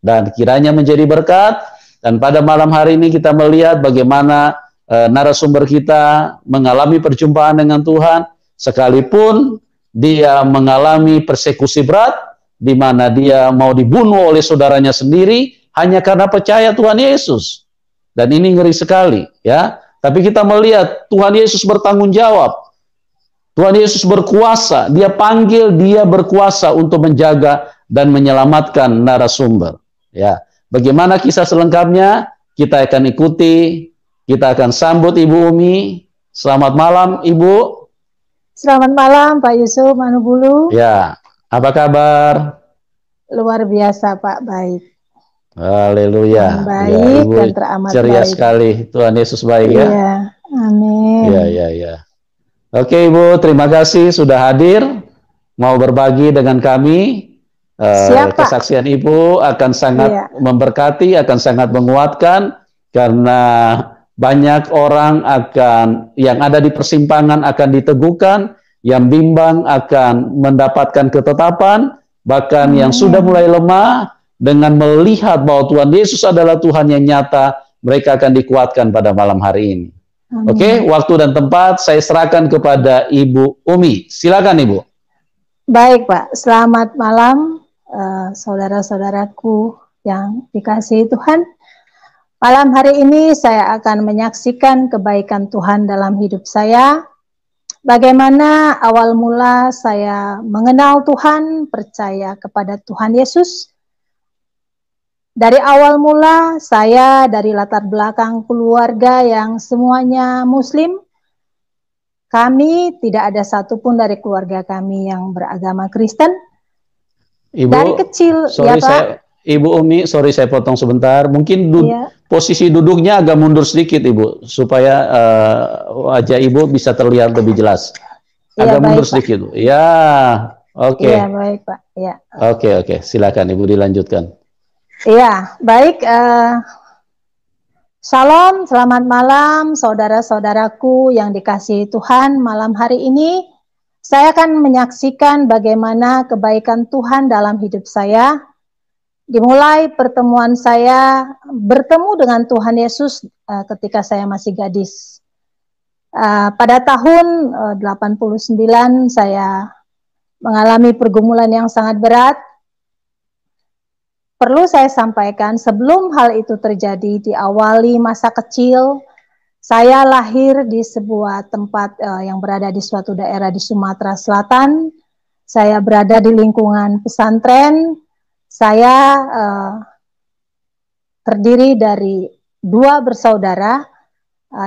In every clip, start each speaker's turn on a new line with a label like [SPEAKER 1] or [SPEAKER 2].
[SPEAKER 1] dan kiranya menjadi berkat. Dan pada malam hari ini kita melihat bagaimana narasumber kita mengalami perjumpaan dengan Tuhan, sekalipun dia mengalami persekusi berat, di mana dia mau dibunuh oleh saudaranya sendiri hanya karena percaya Tuhan Yesus. Dan ini ngeri sekali, ya. Tapi kita melihat Tuhan Yesus bertanggung jawab. Tuhan Yesus berkuasa, dia panggil, dia berkuasa untuk menjaga dan menyelamatkan narasumber. Ya, bagaimana kisah selengkapnya? Kita akan ikuti, kita akan sambut Ibu Umi. Selamat malam, Ibu.
[SPEAKER 2] Selamat malam, Pak Yusuf Manubulu.
[SPEAKER 1] Ya, apa kabar?
[SPEAKER 2] Luar biasa, Pak, baik.
[SPEAKER 1] Haleluya.
[SPEAKER 2] Baik
[SPEAKER 1] ya, Ibu
[SPEAKER 2] dan teramat
[SPEAKER 1] ceria
[SPEAKER 2] baik.
[SPEAKER 1] sekali. Tuhan Yesus baik ya.
[SPEAKER 2] Iya, amin.
[SPEAKER 1] Ya. Oke Ibu, terima kasih sudah hadir, mau berbagi dengan kami. Kesaksian Ibu akan sangat memberkati, akan sangat menguatkan, karena banyak orang yang ada di persimpangan akan diteguhkan, yang bimbang akan mendapatkan ketetapan, bahkan yang sudah mulai lemah, dengan melihat bahwa Tuhan Yesus adalah Tuhan yang nyata, mereka akan dikuatkan pada malam hari ini. Oke, waktu dan tempat saya serahkan kepada Ibu Umi. Silakan Ibu.
[SPEAKER 2] Baik Pak, selamat malam saudara-saudaraku yang dikasihi Tuhan. Malam hari ini saya akan menyaksikan kebaikan Tuhan dalam hidup saya. Bagaimana awal mula saya mengenal Tuhan, percaya kepada Tuhan Yesus. Dari awal mula saya dari latar belakang keluarga yang semuanya Muslim. Kami tidak ada satupun dari keluarga kami yang beragama Kristen.
[SPEAKER 1] Ibu,
[SPEAKER 2] dari kecil,
[SPEAKER 1] sorry,
[SPEAKER 2] ya Pak.
[SPEAKER 1] Ibu Umi, sorry saya potong sebentar. Mungkin posisi duduknya agak mundur sedikit Ibu, supaya wajah Ibu bisa terlihat lebih jelas. Agak mundur sedikit, ya. Oke.
[SPEAKER 2] Iya, baik Pak. Ya.
[SPEAKER 1] Oke. Silakan Ibu dilanjutkan.
[SPEAKER 2] Iya, baik. Shalom, selamat malam saudara-saudaraku yang dikasihi Tuhan. Malam hari ini saya akan menyaksikan bagaimana kebaikan Tuhan dalam hidup saya. Dimulai pertemuan saya bertemu dengan Tuhan Yesus ketika saya masih gadis. Pada tahun 89 saya mengalami pergumulan yang sangat berat. Perlu saya sampaikan, sebelum hal itu terjadi, diawali masa kecil, saya lahir di sebuah tempat yang berada di suatu daerah di Sumatera Selatan. Saya berada di lingkungan pesantren. Saya terdiri dari 2 bersaudara,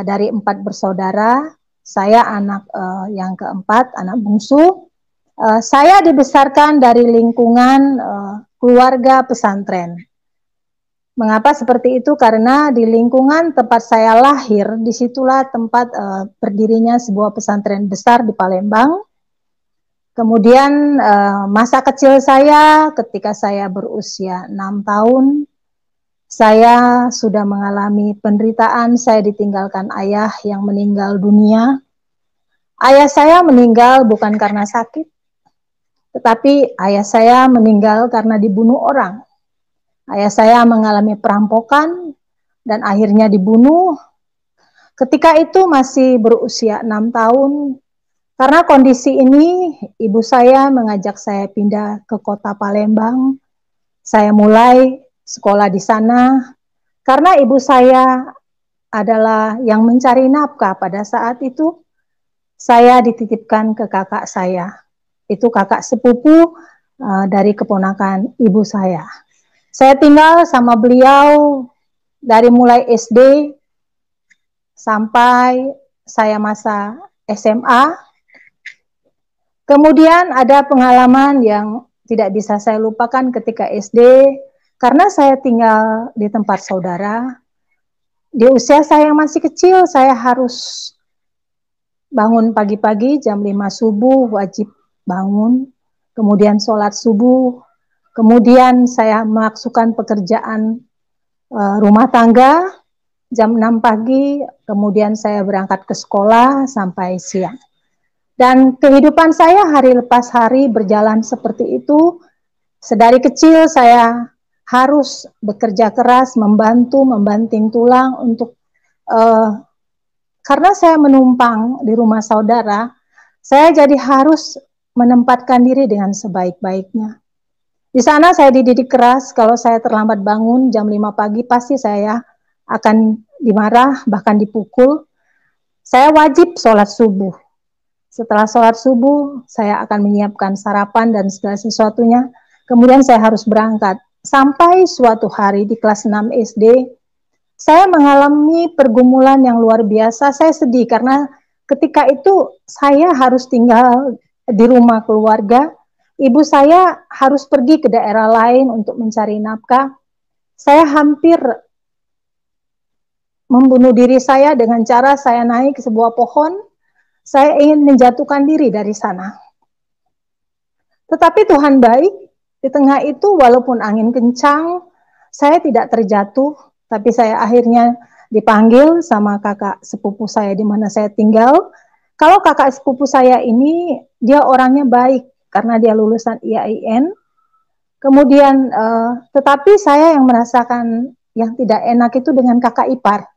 [SPEAKER 2] dari 4 bersaudara. Saya anak yang keempat, anak bungsu. Saya dibesarkan dari lingkungan keluarga pesantren. Mengapa seperti itu? Karena di lingkungan tempat saya lahir, disitulah tempat berdirinya sebuah pesantren besar di Palembang. Kemudian masa kecil saya ketika saya berusia 6 tahun, saya sudah mengalami penderitaan. Saya ditinggalkan ayah yang meninggal dunia. Ayah saya meninggal bukan karena sakit, tetapi ayah saya meninggal karena dibunuh orang. Ayah saya mengalami perampokan dan akhirnya dibunuh. Ketika itu masih berusia 6 tahun. Karena kondisi ini, ibu saya mengajak saya pindah ke kota Palembang. Saya mulai sekolah di sana. Karena ibu saya adalah yang mencari nafkah pada saat itu, saya dititipkan ke kakak saya. Itu kakak sepupu dari keponakan ibu saya. Saya tinggal sama beliau dari mulai SD sampai saya masa SMA. Kemudian ada pengalaman yang tidak bisa saya lupakan ketika SD, karena saya tinggal di tempat saudara. Di usia saya yang masih kecil, saya harus bangun pagi-pagi jam 5 subuh, wajib bangun, kemudian sholat subuh, kemudian saya melakukan pekerjaan rumah tangga jam 6 pagi, kemudian saya berangkat ke sekolah sampai siang. Dan kehidupan saya hari lepas hari berjalan seperti itu. Sedari kecil saya harus bekerja keras, membantu, membanting tulang untuk karena saya menumpang di rumah saudara, saya jadi harus menempatkan diri dengan sebaik-baiknya. Di sana saya dididik keras, kalau saya terlambat bangun jam 5 pagi, pasti saya akan dimarah, bahkan dipukul. Saya wajib sholat subuh. Setelah sholat subuh, saya akan menyiapkan sarapan dan segala sesuatunya. Kemudian saya harus berangkat. Sampai suatu hari di kelas 6 SD, saya mengalami pergumulan yang luar biasa. Saya sedih karena ketika itu saya harus tinggal di rumah keluarga. Ibu saya harus pergi ke daerah lain untuk mencari nafkah. Saya hampir membunuh diri saya dengan cara saya naik ke sebuah pohon. Saya ingin menjatuhkan diri dari sana. Tetapi Tuhan baik, di tengah itu walaupun angin kencang, saya tidak terjatuh, tapi saya akhirnya dipanggil sama kakak sepupu saya di mana saya tinggal. Kalau kakak sepupu saya ini, dia orangnya baik, karena dia lulusan IAIN. Kemudian, tetapi saya yang merasakan yang tidak enak itu dengan kakak ipar.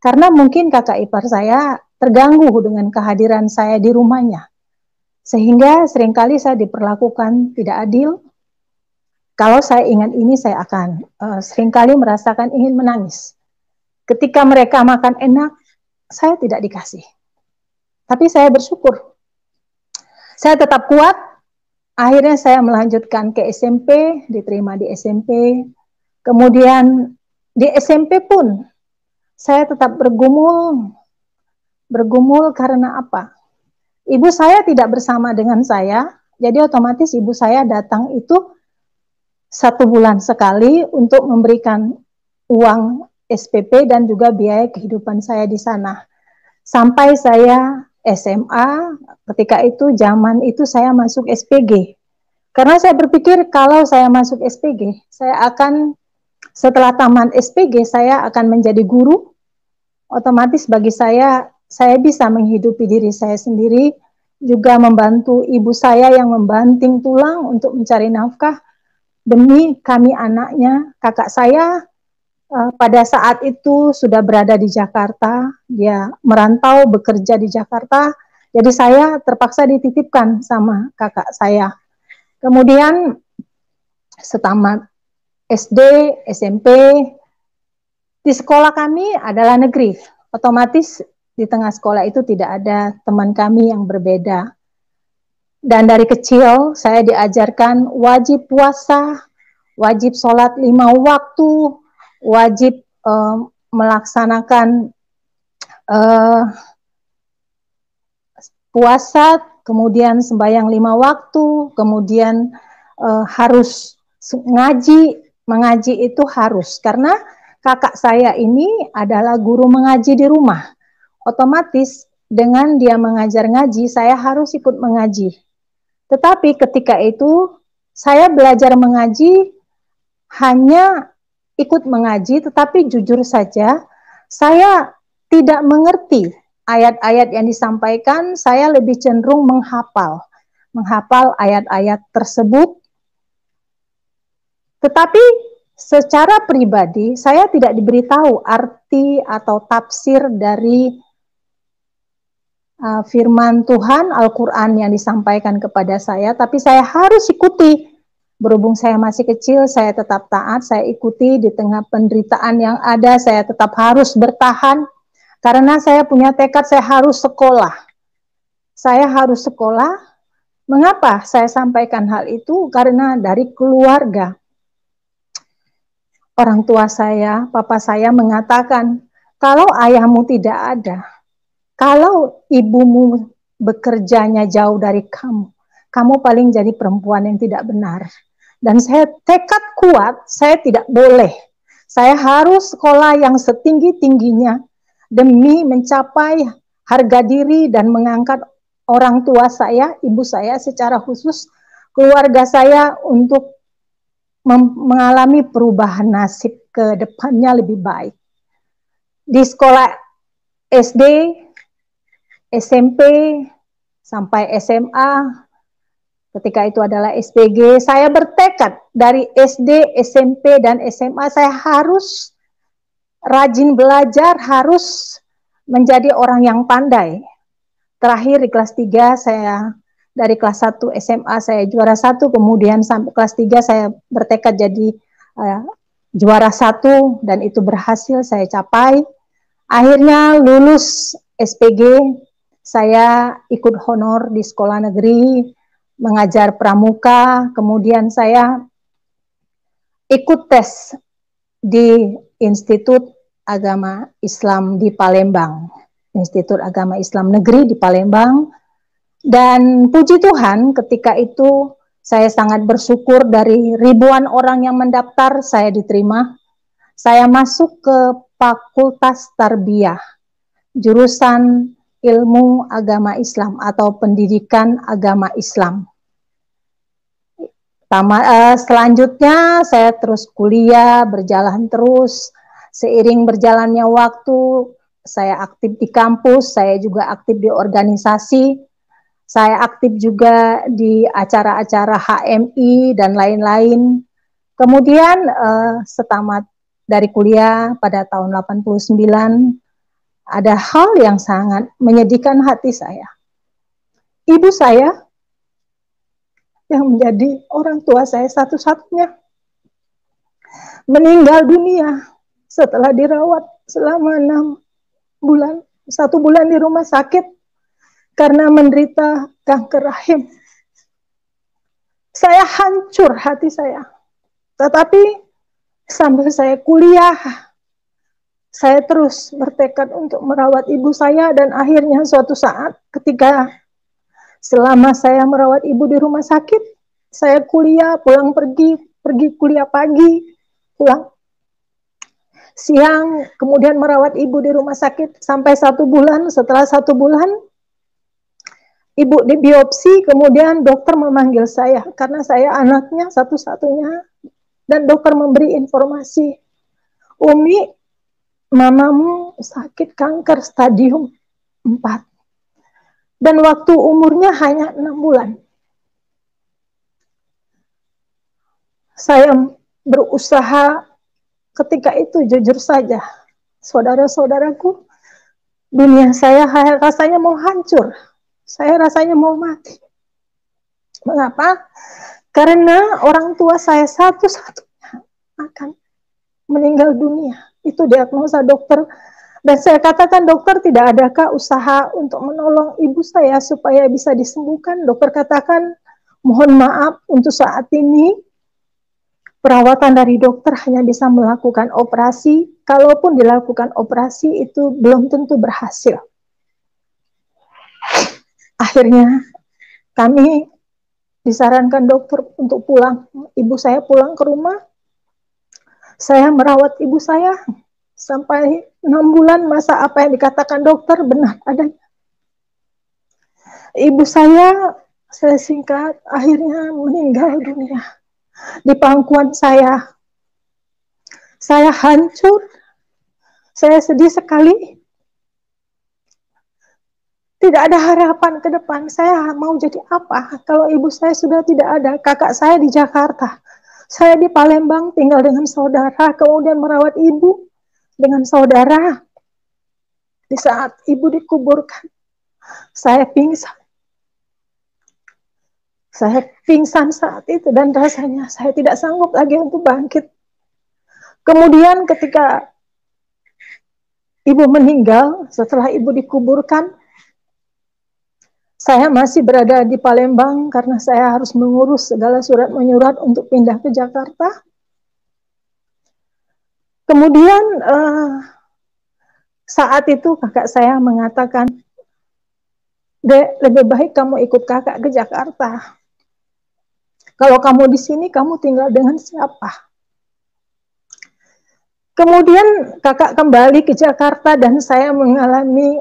[SPEAKER 2] Karena mungkin kakak ipar saya terganggu dengan kehadiran saya di rumahnya. Sehingga seringkali saya diperlakukan tidak adil. Kalau saya ingat ini, saya akan seringkali merasakan ingin menangis. Ketika mereka makan enak, saya tidak dikasih. Tapi saya bersyukur. Saya tetap kuat. Akhirnya saya melanjutkan ke SMP, diterima di SMP. Kemudian di SMP pun saya tetap bergumul. Bergumul karena apa? Ibu saya tidak bersama dengan saya, jadi otomatis ibu saya datang itu 1 bulan sekali untuk memberikan uang SPP dan juga biaya kehidupan saya di sana. Sampai saya SMA, ketika itu zaman itu saya masuk SPG. Karena saya berpikir kalau saya masuk SPG, saya akan setelah tamat SPG saya akan menjadi guru. Otomatis bagi saya bisa menghidupi diri saya sendiri, juga membantu ibu saya yang membanting tulang untuk mencari nafkah demi kami anaknya. Kakak saya pada saat itu sudah berada di Jakarta, dia merantau bekerja di Jakarta, jadi saya terpaksa dititipkan sama kakak saya. Kemudian setamat SD, SMP, di sekolah kami adalah negeri, otomatis di tengah sekolah itu tidak ada teman kami yang berbeda. Dan dari kecil saya diajarkan wajib puasa, wajib sholat 5 waktu, wajib melaksanakan puasa, kemudian sembahyang 5 waktu, kemudian harus ngaji. Mengaji itu harus, karena kakak saya ini adalah guru mengaji di rumah. Otomatis dengan dia mengajar ngaji, saya harus ikut mengaji. Tetapi ketika itu saya belajar mengaji hanya ikut mengaji, tetapi jujur saja saya tidak mengerti ayat-ayat yang disampaikan. Saya lebih cenderung menghafal ayat-ayat tersebut. Tetapi secara pribadi saya tidak diberitahu arti atau tafsir dari firman Tuhan, Al-Quran yang disampaikan kepada saya, tapi saya harus ikuti. Berhubung saya masih kecil, saya tetap taat, saya ikuti di tengah penderitaan yang ada, saya tetap harus bertahan, karena saya punya tekad, saya harus sekolah. Saya harus sekolah. Mengapa saya sampaikan hal itu? Karena dari keluarga. Orang tua saya, papa saya mengatakan, kalau ayahmu tidak ada, kalau ibumu bekerjanya jauh dari kamu, kamu paling jadi perempuan yang tidak benar. Dan saya tekad kuat, saya tidak boleh. Saya harus sekolah yang setinggi-tingginya demi mencapai harga diri dan mengangkat orang tua saya, ibu saya secara khusus, keluarga saya untuk mengalami perubahan nasib ke depannya lebih baik. Di sekolah SD, SMP, sampai SMA, ketika itu adalah SPG. Saya bertekad dari SD, SMP, dan SMA saya harus rajin belajar, harus menjadi orang yang pandai. Terakhir di kelas 3 saya, dari kelas 1 SMA saya juara 1, kemudian sampai kelas 3 saya bertekad jadi juara 1 dan itu berhasil saya capai. Akhirnya lulus SPG, saya ikut honor di sekolah negeri, mengajar pramuka, kemudian saya ikut tes di Institut Agama Islam di Palembang, Institut Agama Islam Negeri di Palembang. Dan puji Tuhan ketika itu saya sangat bersyukur, dari ribuan orang yang mendaftar saya diterima. Saya masuk ke Fakultas Tarbiyah, jurusan Ilmu Agama Islam atau Pendidikan Agama Islam. Selanjutnya saya terus kuliah, berjalan terus. Seiring berjalannya waktu, saya aktif di kampus, saya juga aktif di organisasi, saya aktif juga di acara-acara HMI dan lain-lain. Kemudian setamat dari kuliah pada tahun 89, ada hal yang sangat menyedihkan hati saya. Ibu saya yang menjadi orang tua saya satu-satunya meninggal dunia setelah dirawat selama 6 bulan, 1 bulan di rumah sakit karena menderita kanker rahim. Saya hancur hati saya. Tetapi sambil saya kuliah, saya terus bertekad untuk merawat ibu saya, dan akhirnya suatu saat ketika selama saya merawat ibu di rumah sakit, saya kuliah, pulang pergi kuliah pagi, pulang siang, kemudian merawat ibu di rumah sakit sampai 1 bulan. Setelah 1 bulan, ibu dibiopsi, kemudian dokter memanggil saya karena saya anaknya satu-satunya. Dan dokter memberi informasi, Umi, mamamu sakit kanker stadium 4. Dan waktu umurnya hanya 6 bulan. Saya berusaha ketika itu, jujur saja, saudara-saudaraku, dunia saya rasanya mau hancur. Saya rasanya mau mati. Mengapa? Karena orang tua saya satu-satunya akan meninggal dunia. Itu diagnosa dokter. Dan saya katakan, dokter, tidak adakah usaha untuk menolong ibu saya supaya bisa disembuhkan? Dokter katakan, mohon maaf, untuk saat ini perawatan dari dokter hanya bisa melakukan operasi. Kalaupun dilakukan operasi, itu belum tentu berhasil. Akhirnya kami disarankan dokter untuk pulang. Ibu saya pulang ke rumah. Saya merawat ibu saya sampai 6 bulan, masa apa yang dikatakan dokter benar adanya. Ibu saya singkat, akhirnya meninggal dunia di pangkuan saya. Saya hancur, saya sedih sekali. Tidak ada harapan ke depan. Saya mau jadi apa kalau ibu saya sudah tidak ada? Kakak saya di Jakarta, saya di Palembang tinggal dengan saudara, kemudian merawat ibu dengan saudara. Di saat ibu dikuburkan, saya pingsan. Saya pingsan saat itu dan rasanya saya tidak sanggup lagi untuk bangkit. Kemudian ketika ibu meninggal, setelah ibu dikuburkan, saya masih berada di Palembang karena saya harus mengurus segala surat menyurat untuk pindah ke Jakarta. Kemudian saat itu kakak saya mengatakan, Dek, lebih baik kamu ikut kakak ke Jakarta. Kalau kamu di sini, kamu tinggal dengan siapa? Kemudian kakak kembali ke Jakarta dan saya mengalami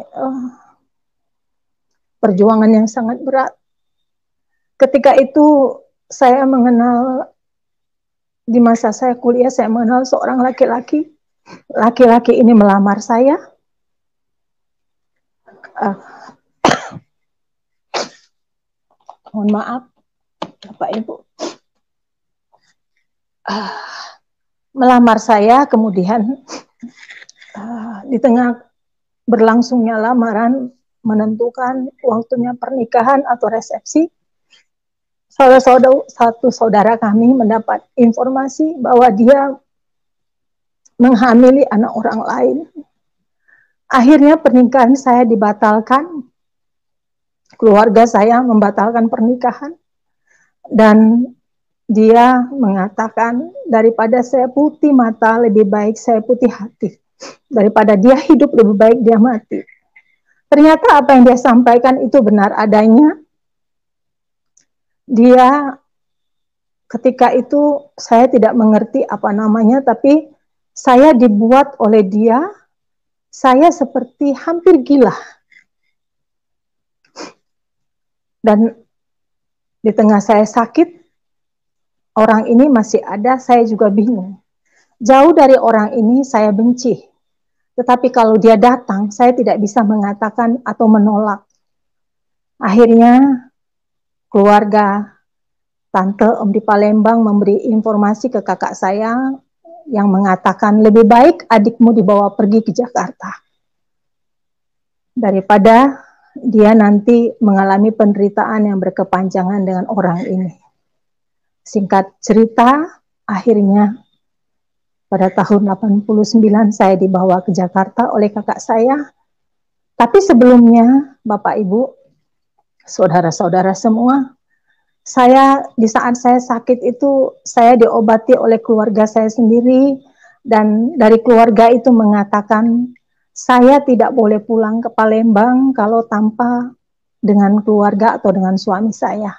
[SPEAKER 2] perjuangan yang sangat berat. Ketika itu saya mengenal, di masa saya kuliah, saya mengenal seorang laki-laki. Laki-laki ini melamar saya. Mohon maaf. Bapak Ibu, melamar saya, kemudian di tengah berlangsungnya lamaran, menentukan waktunya pernikahan atau resepsi, satu saudara kami mendapat informasi bahwa dia menghamili anak orang lain. Akhirnya pernikahan saya dibatalkan, keluarga saya membatalkan pernikahan, dan dia mengatakan, daripada saya putih mata, lebih baik saya putih hati. Daripada dia hidup, lebih baik dia mati. Ternyata apa yang dia sampaikan itu benar adanya. Dia ketika itu, saya tidak mengerti apa namanya, tapi saya dibuat oleh dia, saya seperti hampir gila. Dan di tengah saya sakit, orang ini masih ada, saya juga bingung. Jauh dari orang ini saya benci. Tetapi kalau dia datang, saya tidak bisa mengatakan atau menolak. Akhirnya keluarga Tante Om di Palembang memberi informasi ke kakak saya yang mengatakan lebih baik adikmu dibawa pergi ke Jakarta daripada dia nanti mengalami penderitaan yang berkepanjangan dengan orang ini. Singkat cerita, akhirnya pada tahun 89 saya dibawa ke Jakarta oleh kakak saya. Tapi sebelumnya, Bapak Ibu, saudara-saudara semua, saya di saat saya sakit itu, saya diobati oleh keluarga saya sendiri, dan dari keluarga itu mengatakan, saya tidak boleh pulang ke Palembang kalau tanpa dengan keluarga atau dengan suami saya.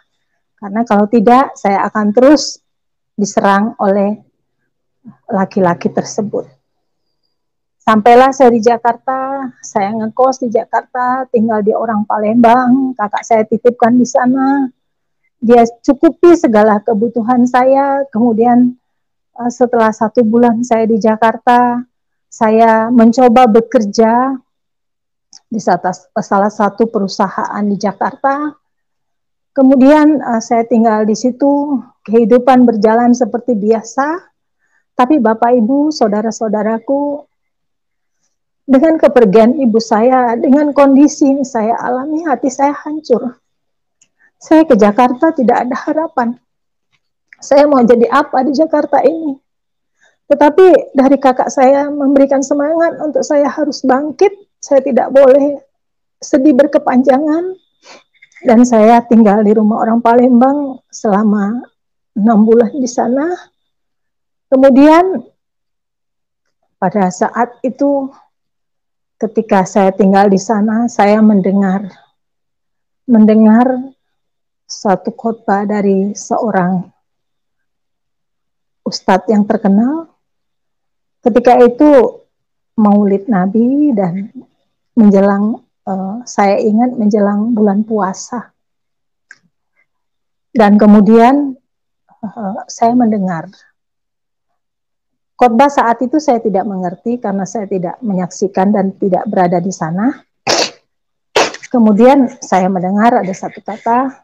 [SPEAKER 2] Karena kalau tidak, saya akan terus diserang oleh laki-laki tersebut. Sampailah saya di Jakarta, saya ngekos di Jakarta, tinggal di orang Palembang, kakak saya titipkan di sana. Dia cukupi segala kebutuhan saya. Kemudian setelah 1 bulan saya di Jakarta, saya mencoba bekerja di salah satu perusahaan di Jakarta. Kemudian saya tinggal di situ, kehidupan berjalan seperti biasa. Tapi Bapak Ibu, saudara-saudaraku, dengan kepergian ibu saya, dengan kondisi yang saya alami, hati saya hancur. Saya ke Jakarta tidak ada harapan. Saya mau jadi apa di Jakarta ini? Tetapi dari kakak saya memberikan semangat untuk saya harus bangkit. Saya tidak boleh sedih berkepanjangan. Dan saya tinggal di rumah orang Palembang selama 6 bulan di sana. Kemudian pada saat itu, ketika saya tinggal di sana, saya mendengar satu khotbah dari seorang ustadz yang terkenal. Ketika itu Maulid Nabi dan menjelang, saya ingat menjelang bulan puasa. Dan kemudian saya mendengar khotbah. Saat itu saya tidak mengerti karena saya tidak menyaksikan dan tidak berada di sana. Kemudian saya mendengar ada satu kata,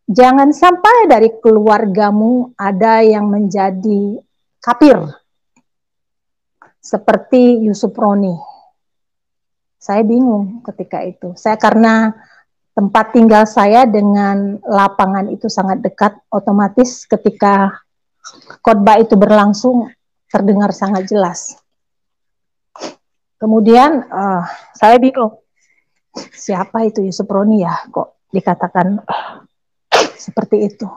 [SPEAKER 2] jangan sampai dari keluargamu ada yang menjadi kafir seperti Yusuf Roni. Saya bingung ketika itu. Saya karena tempat tinggal saya dengan lapangan itu sangat dekat, otomatis ketika khotbah itu berlangsung terdengar sangat jelas. Kemudian saya bingung, siapa itu Yusuf Roni ya? Kok dikatakan seperti itu?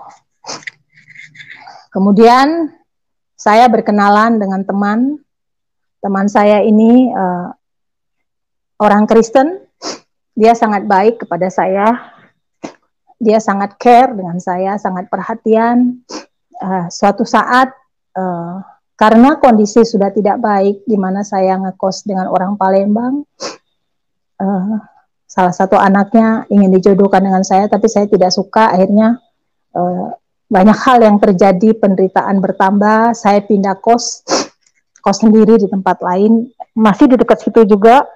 [SPEAKER 2] Kemudian saya berkenalan dengan teman saya ini orang Kristen. Dia sangat baik kepada saya. Dia sangat care dengan saya, sangat perhatian. Suatu saat karena kondisi sudah tidak baik, di mana saya ngekos dengan orang Palembang, salah satu anaknya ingin dijodohkan dengan saya, tapi saya tidak suka. Akhirnya banyak hal yang terjadi, penderitaan bertambah. Saya pindah kos sendiri di tempat lain, masih di dekat situ juga.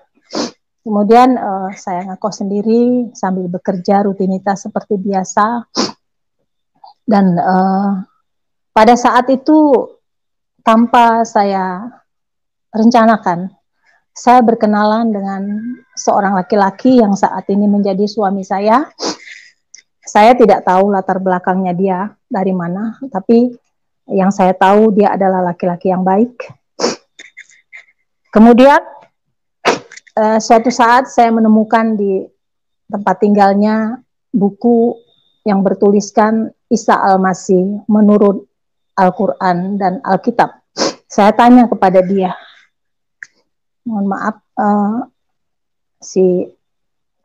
[SPEAKER 2] Kemudian saya ngekos sendiri sambil bekerja rutinitas seperti biasa. Dan pada saat itu tanpa saya rencanakan, saya berkenalan dengan seorang laki-laki yang saat ini menjadi suami saya. Saya tidak tahu latar belakangnya dia dari mana, tapi yang saya tahu dia adalah laki-laki yang baik. Kemudian suatu saat saya menemukan di tempat tinggalnya buku yang bertuliskan Isa Al-Masih menurut Al-Quran dan Alkitab. Saya tanya kepada dia, mohon maaf, si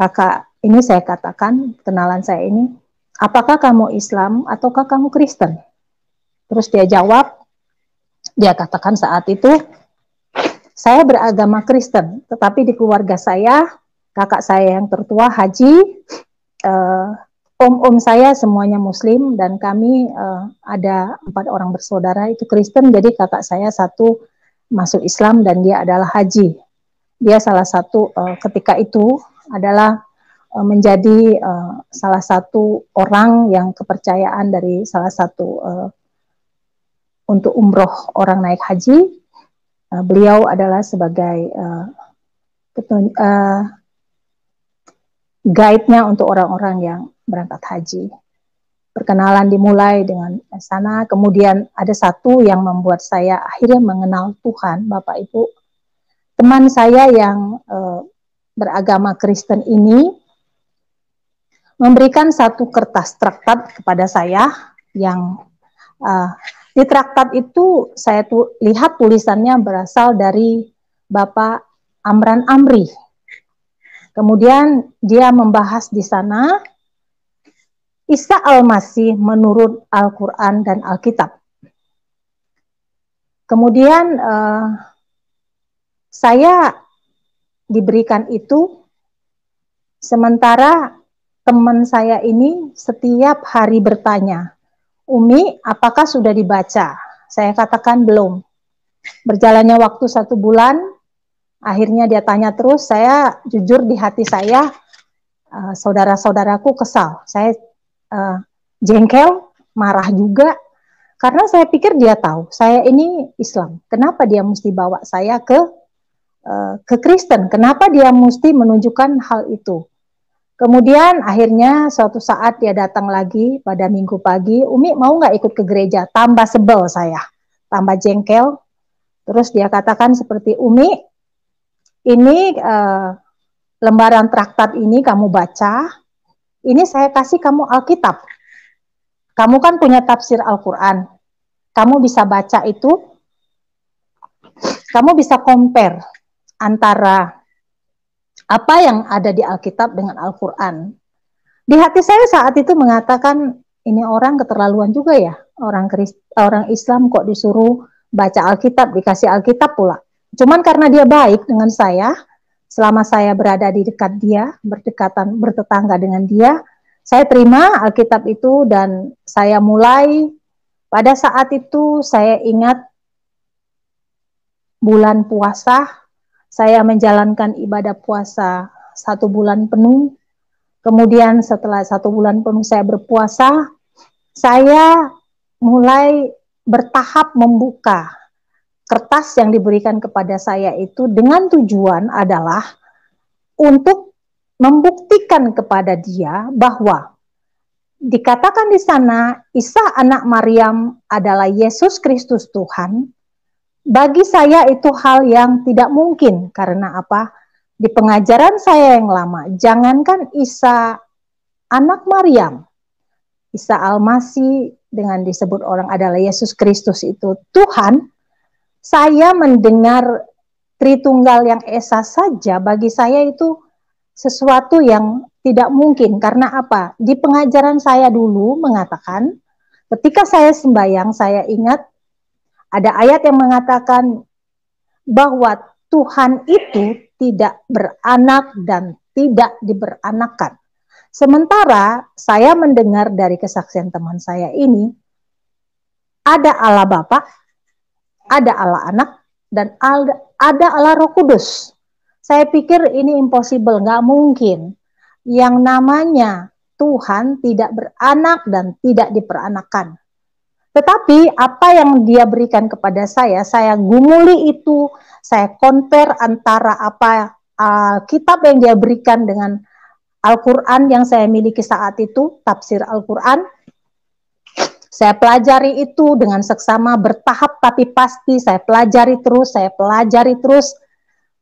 [SPEAKER 2] kakak ini saya katakan, kenalan saya ini, apakah kamu Islam ataukah kamu Kristen? Terus dia jawab, dia katakan saat itu, saya beragama Kristen, tetapi di keluarga saya, kakak saya yang tertua haji, om-om saya semuanya Muslim, dan kami ada 4 orang bersaudara itu Kristen, jadi kakak saya satu masuk Islam dan dia adalah haji. Dia salah satu ketika itu adalah menjadi salah satu orang yang kepercayaan dari salah satu untuk umroh orang naik haji. Beliau adalah sebagai guide-nya untuk orang-orang yang berangkat haji. Perkenalan dimulai dengan sana, kemudian ada satu yang membuat saya akhirnya mengenal Tuhan, Bapak Ibu. Teman saya yang beragama Kristen ini memberikan satu kertas traktat kepada saya yang di traktat itu saya lihat tulisannya berasal dari Bapak Amran Amri. Kemudian dia membahas di sana Isa Al-Masih menurut Al-Quran dan Alkitab. Kemudian saya diberikan itu, sementara teman saya ini setiap hari bertanya, Umi, apakah sudah dibaca? Saya katakan belum. Berjalannya waktu 1 bulan, akhirnya dia tanya terus, saya jujur di hati saya, saudara-saudaraku kesal. Saya jengkel, marah juga, karena saya pikir dia tahu, saya ini Islam. Kenapa dia mesti bawa saya ke Kristen? Kenapa dia mesti menunjukkan hal itu? Kemudian akhirnya suatu saat dia datang lagi pada Minggu pagi, Umi mau nggak ikut ke gereja? Tambah sebel saya, tambah jengkel. Terus dia katakan seperti, Umi, ini lembaran traktat ini kamu baca, ini saya kasih kamu Alkitab. Kamu kan punya tafsir Al-Quran, kamu bisa baca itu, kamu bisa compare antara apa yang ada di Alkitab dengan Al-Quran. Di hati saya saat itu mengatakan, ini orang keterlaluan juga ya, orang Islam kok disuruh baca Alkitab, dikasih Alkitab pula. Cuman karena dia baik dengan saya, selama saya berada di dekat dia, bertetangga dengan dia, saya terima Alkitab itu dan saya mulai, pada saat itu saya ingat bulan puasa, saya menjalankan ibadah puasa 1 bulan penuh. Kemudian setelah 1 bulan penuh saya berpuasa, saya mulai bertahap membuka kertas yang diberikan kepada saya itu dengan tujuan adalah untuk membuktikan kepada dia bahwa dikatakan di sana Isa anak Maryam adalah Yesus Kristus Tuhan. Bagi saya itu hal yang tidak mungkin, karena apa? Di pengajaran saya yang lama, jangankan Isa anak Maryam, Isa Al-Masih dengan disebut orang adalah Yesus Kristus itu Tuhan, saya mendengar Tritunggal yang Esa saja, bagi saya itu sesuatu yang tidak mungkin. Karena apa? Di pengajaran saya dulu mengatakan, ketika saya sembahyang, saya ingat ada ayat yang mengatakan bahwa Tuhan itu tidak beranak dan tidak diberanakan. Sementara saya mendengar dari kesaksian teman saya ini, ada Allah Bapa, ada Allah Anak, dan ada Allah Roh Kudus. Saya pikir ini impossible, nggak mungkin. Yang namanya Tuhan tidak beranak dan tidak diperanakan. Tetapi apa yang Dia berikan kepada saya gumuli itu, saya compare antara apa kitab yang Dia berikan dengan Al-Quran yang saya miliki saat itu, tafsir Al-Quran. Saya pelajari itu dengan seksama, bertahap tapi pasti, saya pelajari terus.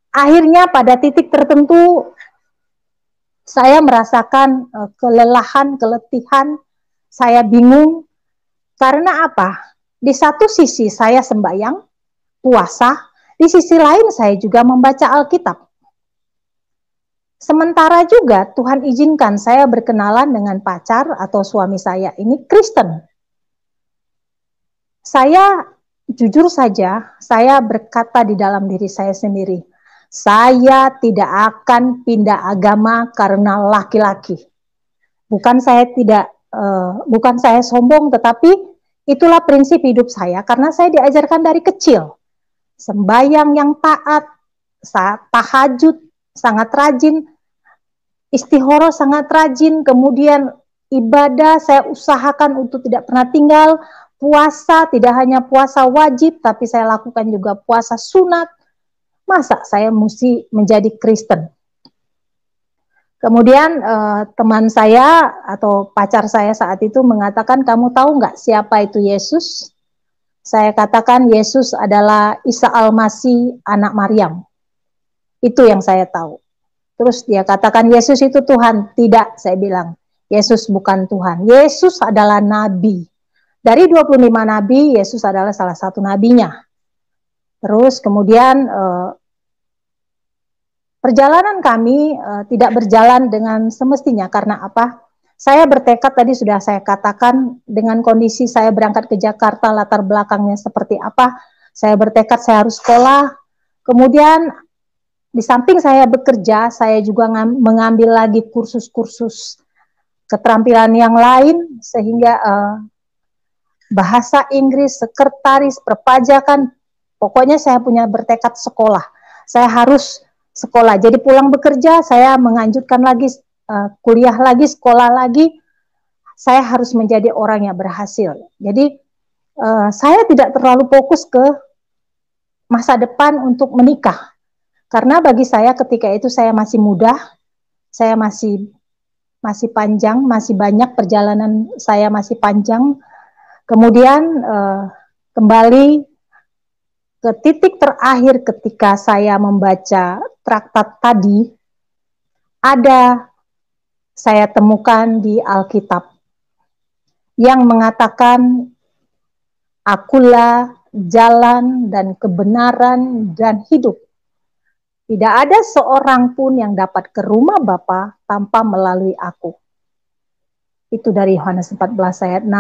[SPEAKER 2] Akhirnya pada titik tertentu, saya merasakan kelelahan, keletihan, saya bingung. Karena apa? Di satu sisi saya sembahyang, puasa, di sisi lain saya juga membaca Alkitab. Sementara juga Tuhan izinkan saya berkenalan dengan pacar atau suami saya ini Kristen. Saya jujur saja, saya berkata di dalam diri saya sendiri, saya tidak akan pindah agama karena laki-laki. Bukan saya sombong, tetapi itulah prinsip hidup saya karena saya diajarkan dari kecil. Sembahyang yang taat, tahajud sangat rajin, istihoro sangat rajin, kemudian ibadah saya usahakan untuk tidak pernah tinggal, puasa tidak hanya puasa wajib, tapi saya lakukan juga puasa sunat. Masa saya mesti menjadi Kristen? Kemudian teman saya atau pacar saya saat itu mengatakan, kamu tahu nggak siapa itu Yesus? Saya katakan Yesus adalah Isa Al-Masih, anak Maryam. Itu yang saya tahu. Terus dia katakan Yesus itu Tuhan. Tidak, saya bilang. Yesus bukan Tuhan. Yesus adalah nabi. Dari 25 nabi, Yesus adalah salah satu nabinya. Terus kemudian perjalanan kami tidak berjalan dengan semestinya. Karena apa? Saya bertekad, tadi sudah saya katakan, dengan kondisi saya berangkat ke Jakarta, latar belakangnya seperti apa. Saya bertekad saya harus sekolah. Kemudian di samping saya bekerja, saya juga mengambil lagi kursus-kursus keterampilan yang lain, sehingga bahasa Inggris, sekretaris, perpajakan, pokoknya saya punya bertekad sekolah. Saya harus sekolah. Jadi pulang bekerja, saya menganjurkan lagi kuliah lagi, sekolah lagi. Saya harus menjadi orang yang berhasil. Jadi saya tidak terlalu fokus ke masa depan untuk menikah. Karena bagi saya ketika itu saya masih muda, saya masih panjang, masih banyak perjalanan saya masih panjang. Kemudian kembali ke titik terakhir ketika saya membaca traktat tadi, saya temukan di Alkitab yang mengatakan, akulah jalan dan kebenaran dan hidup. Tidak ada seorang pun yang dapat ke rumah Bapa tanpa melalui aku. Itu dari Yohanes 14 ayat 6.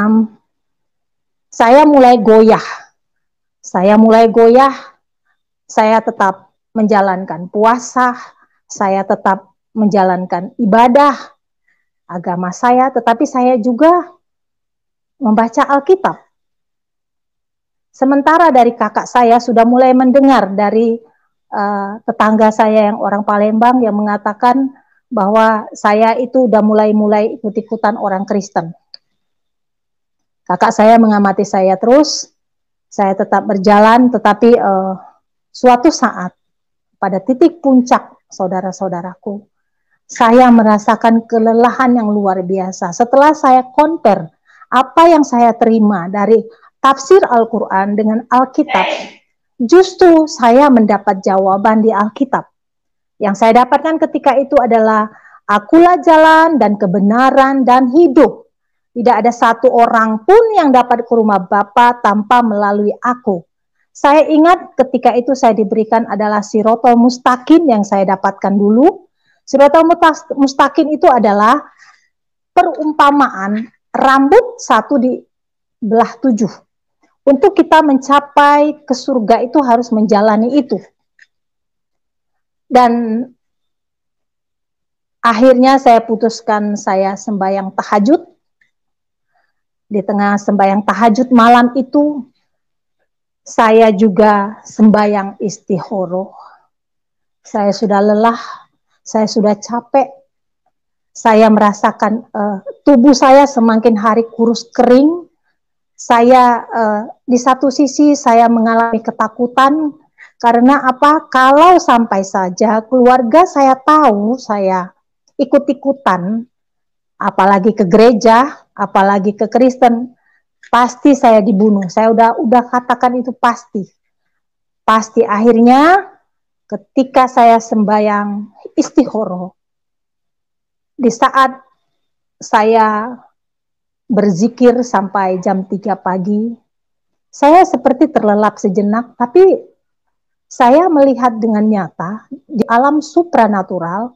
[SPEAKER 2] Saya mulai goyah. Saya tetap menjalankan puasa, saya tetap menjalankan ibadah agama saya, tetapi saya juga membaca Alkitab. Sementara dari kakak saya sudah mulai mendengar dari tetangga saya yang orang Palembang yang mengatakan bahwa saya itu udah mulai ikut-ikutan orang Kristen. Kakak saya mengamati saya terus, saya tetap berjalan, tetapi suatu saat, pada titik puncak, saudara-saudaraku, saya merasakan kelelahan yang luar biasa. Setelah saya compare apa yang saya terima dari tafsir Al-Quran dengan Alkitab, justru saya mendapat jawaban di Alkitab. Yang saya dapatkan ketika itu adalah, akulah jalan dan kebenaran dan hidup. Tidak ada satu orang pun yang dapat ke rumah Bapa tanpa melalui aku. Saya ingat ketika itu saya diberikan adalah Sirotol Mustaqim yang saya dapatkan dulu. Sirotol Mustaqim itu adalah perumpamaan rambut satu di belah 7. Untuk kita mencapai ke surga itu harus menjalani itu. Dan akhirnya saya putuskan saya sembahyang tahajud. Di tengah sembahyang tahajud malam itu, saya juga sembahyang istihoro. Saya sudah lelah, saya sudah capek, Saya merasakan tubuh saya semakin hari kurus kering. Saya di satu sisi saya mengalami ketakutan karena apa? Kalau sampai saja keluarga saya tahu saya ikut-ikutan, apalagi ke gereja, apalagi ke Kristen, pasti saya dibunuh. Saya udah katakan itu pasti. Pasti akhirnya ketika saya sembahyang istihoro, di saat saya berzikir sampai jam 3 pagi, saya seperti terlelap sejenak, tapi saya melihat dengan nyata di alam supranatural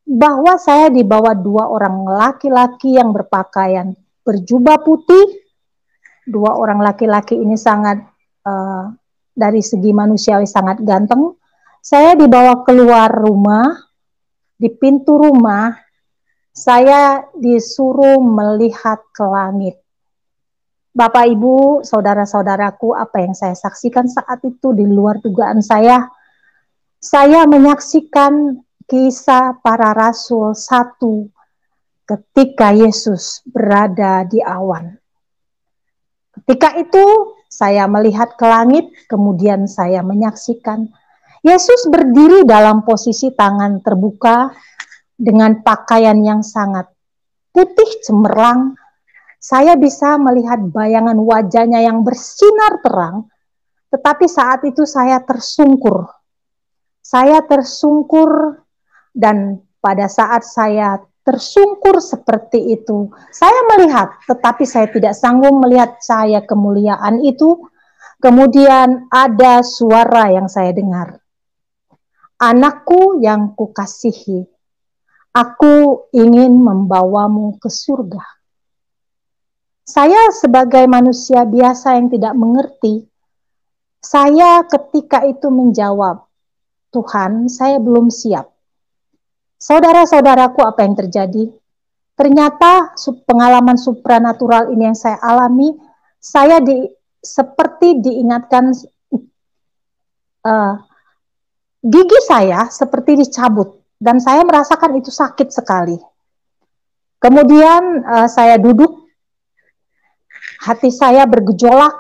[SPEAKER 2] bahwa saya dibawa 2 orang laki-laki yang berpakaian berjubah putih. 2 orang laki-laki ini sangat dari segi manusiawi sangat ganteng. Saya dibawa keluar rumah, di pintu rumah saya disuruh melihat ke langit. Bapak, Ibu, saudara-saudaraku, apa yang saya saksikan saat itu di luar dugaan saya. Saya menyaksikan Kisah Para Rasul 1 ketika Yesus berada di awan. Ketika itu saya melihat ke langit, kemudian saya menyaksikan Yesus berdiri dalam posisi tangan terbuka dengan pakaian yang sangat putih cemerlang. Saya bisa melihat bayangan wajahnya yang bersinar terang, tetapi saat itu saya tersungkur. Saya tersungkur, dan pada saat saya tersungkur seperti itu, saya melihat, tetapi saya tidak sanggup melihat cahaya kemuliaan itu. Kemudian ada suara yang saya dengar. Anakku yang kukasihi, aku ingin membawamu ke surga. Saya sebagai manusia biasa yang tidak mengerti, saya ketika itu menjawab, Tuhan, saya belum siap. Saudara-saudaraku, apa yang terjadi? Ternyata pengalaman supranatural ini yang saya alami, saya seperti diingatkan gigi saya seperti dicabut, dan saya merasakan itu sakit sekali. Kemudian saya duduk, hati saya bergejolak.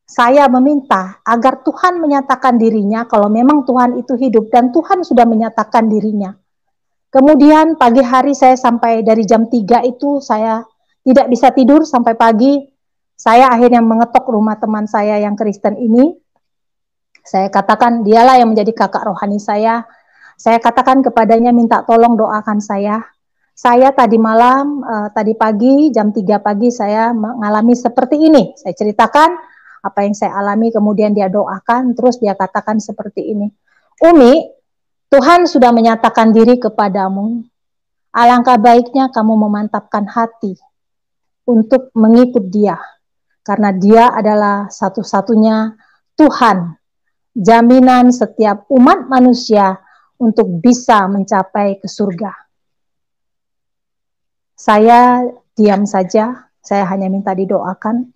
[SPEAKER 2] Saya meminta agar Tuhan menyatakan dirinya kalau memang Tuhan itu hidup, dan Tuhan sudah menyatakan dirinya. Kemudian pagi hari saya sampai dari jam 3 itu saya tidak bisa tidur sampai pagi. Saya akhirnya mengetok rumah teman saya yang Kristen ini. Saya katakan dialah yang menjadi kakak rohani saya. Saya katakan kepadanya minta tolong doakan saya. Saya tadi malam, tadi pagi, jam 3 pagi saya mengalami seperti ini. Saya ceritakan apa yang saya alami, kemudian dia doakan, terus dia katakan seperti ini. Umi, Tuhan sudah menyatakan diri kepadamu. Alangkah baiknya kamu memantapkan hati untuk mengikut dia. Karena dia adalah satu-satunya Tuhan, jaminan setiap umat manusia untuk bisa mencapai ke surga. Saya diam saja, saya hanya minta didoakan.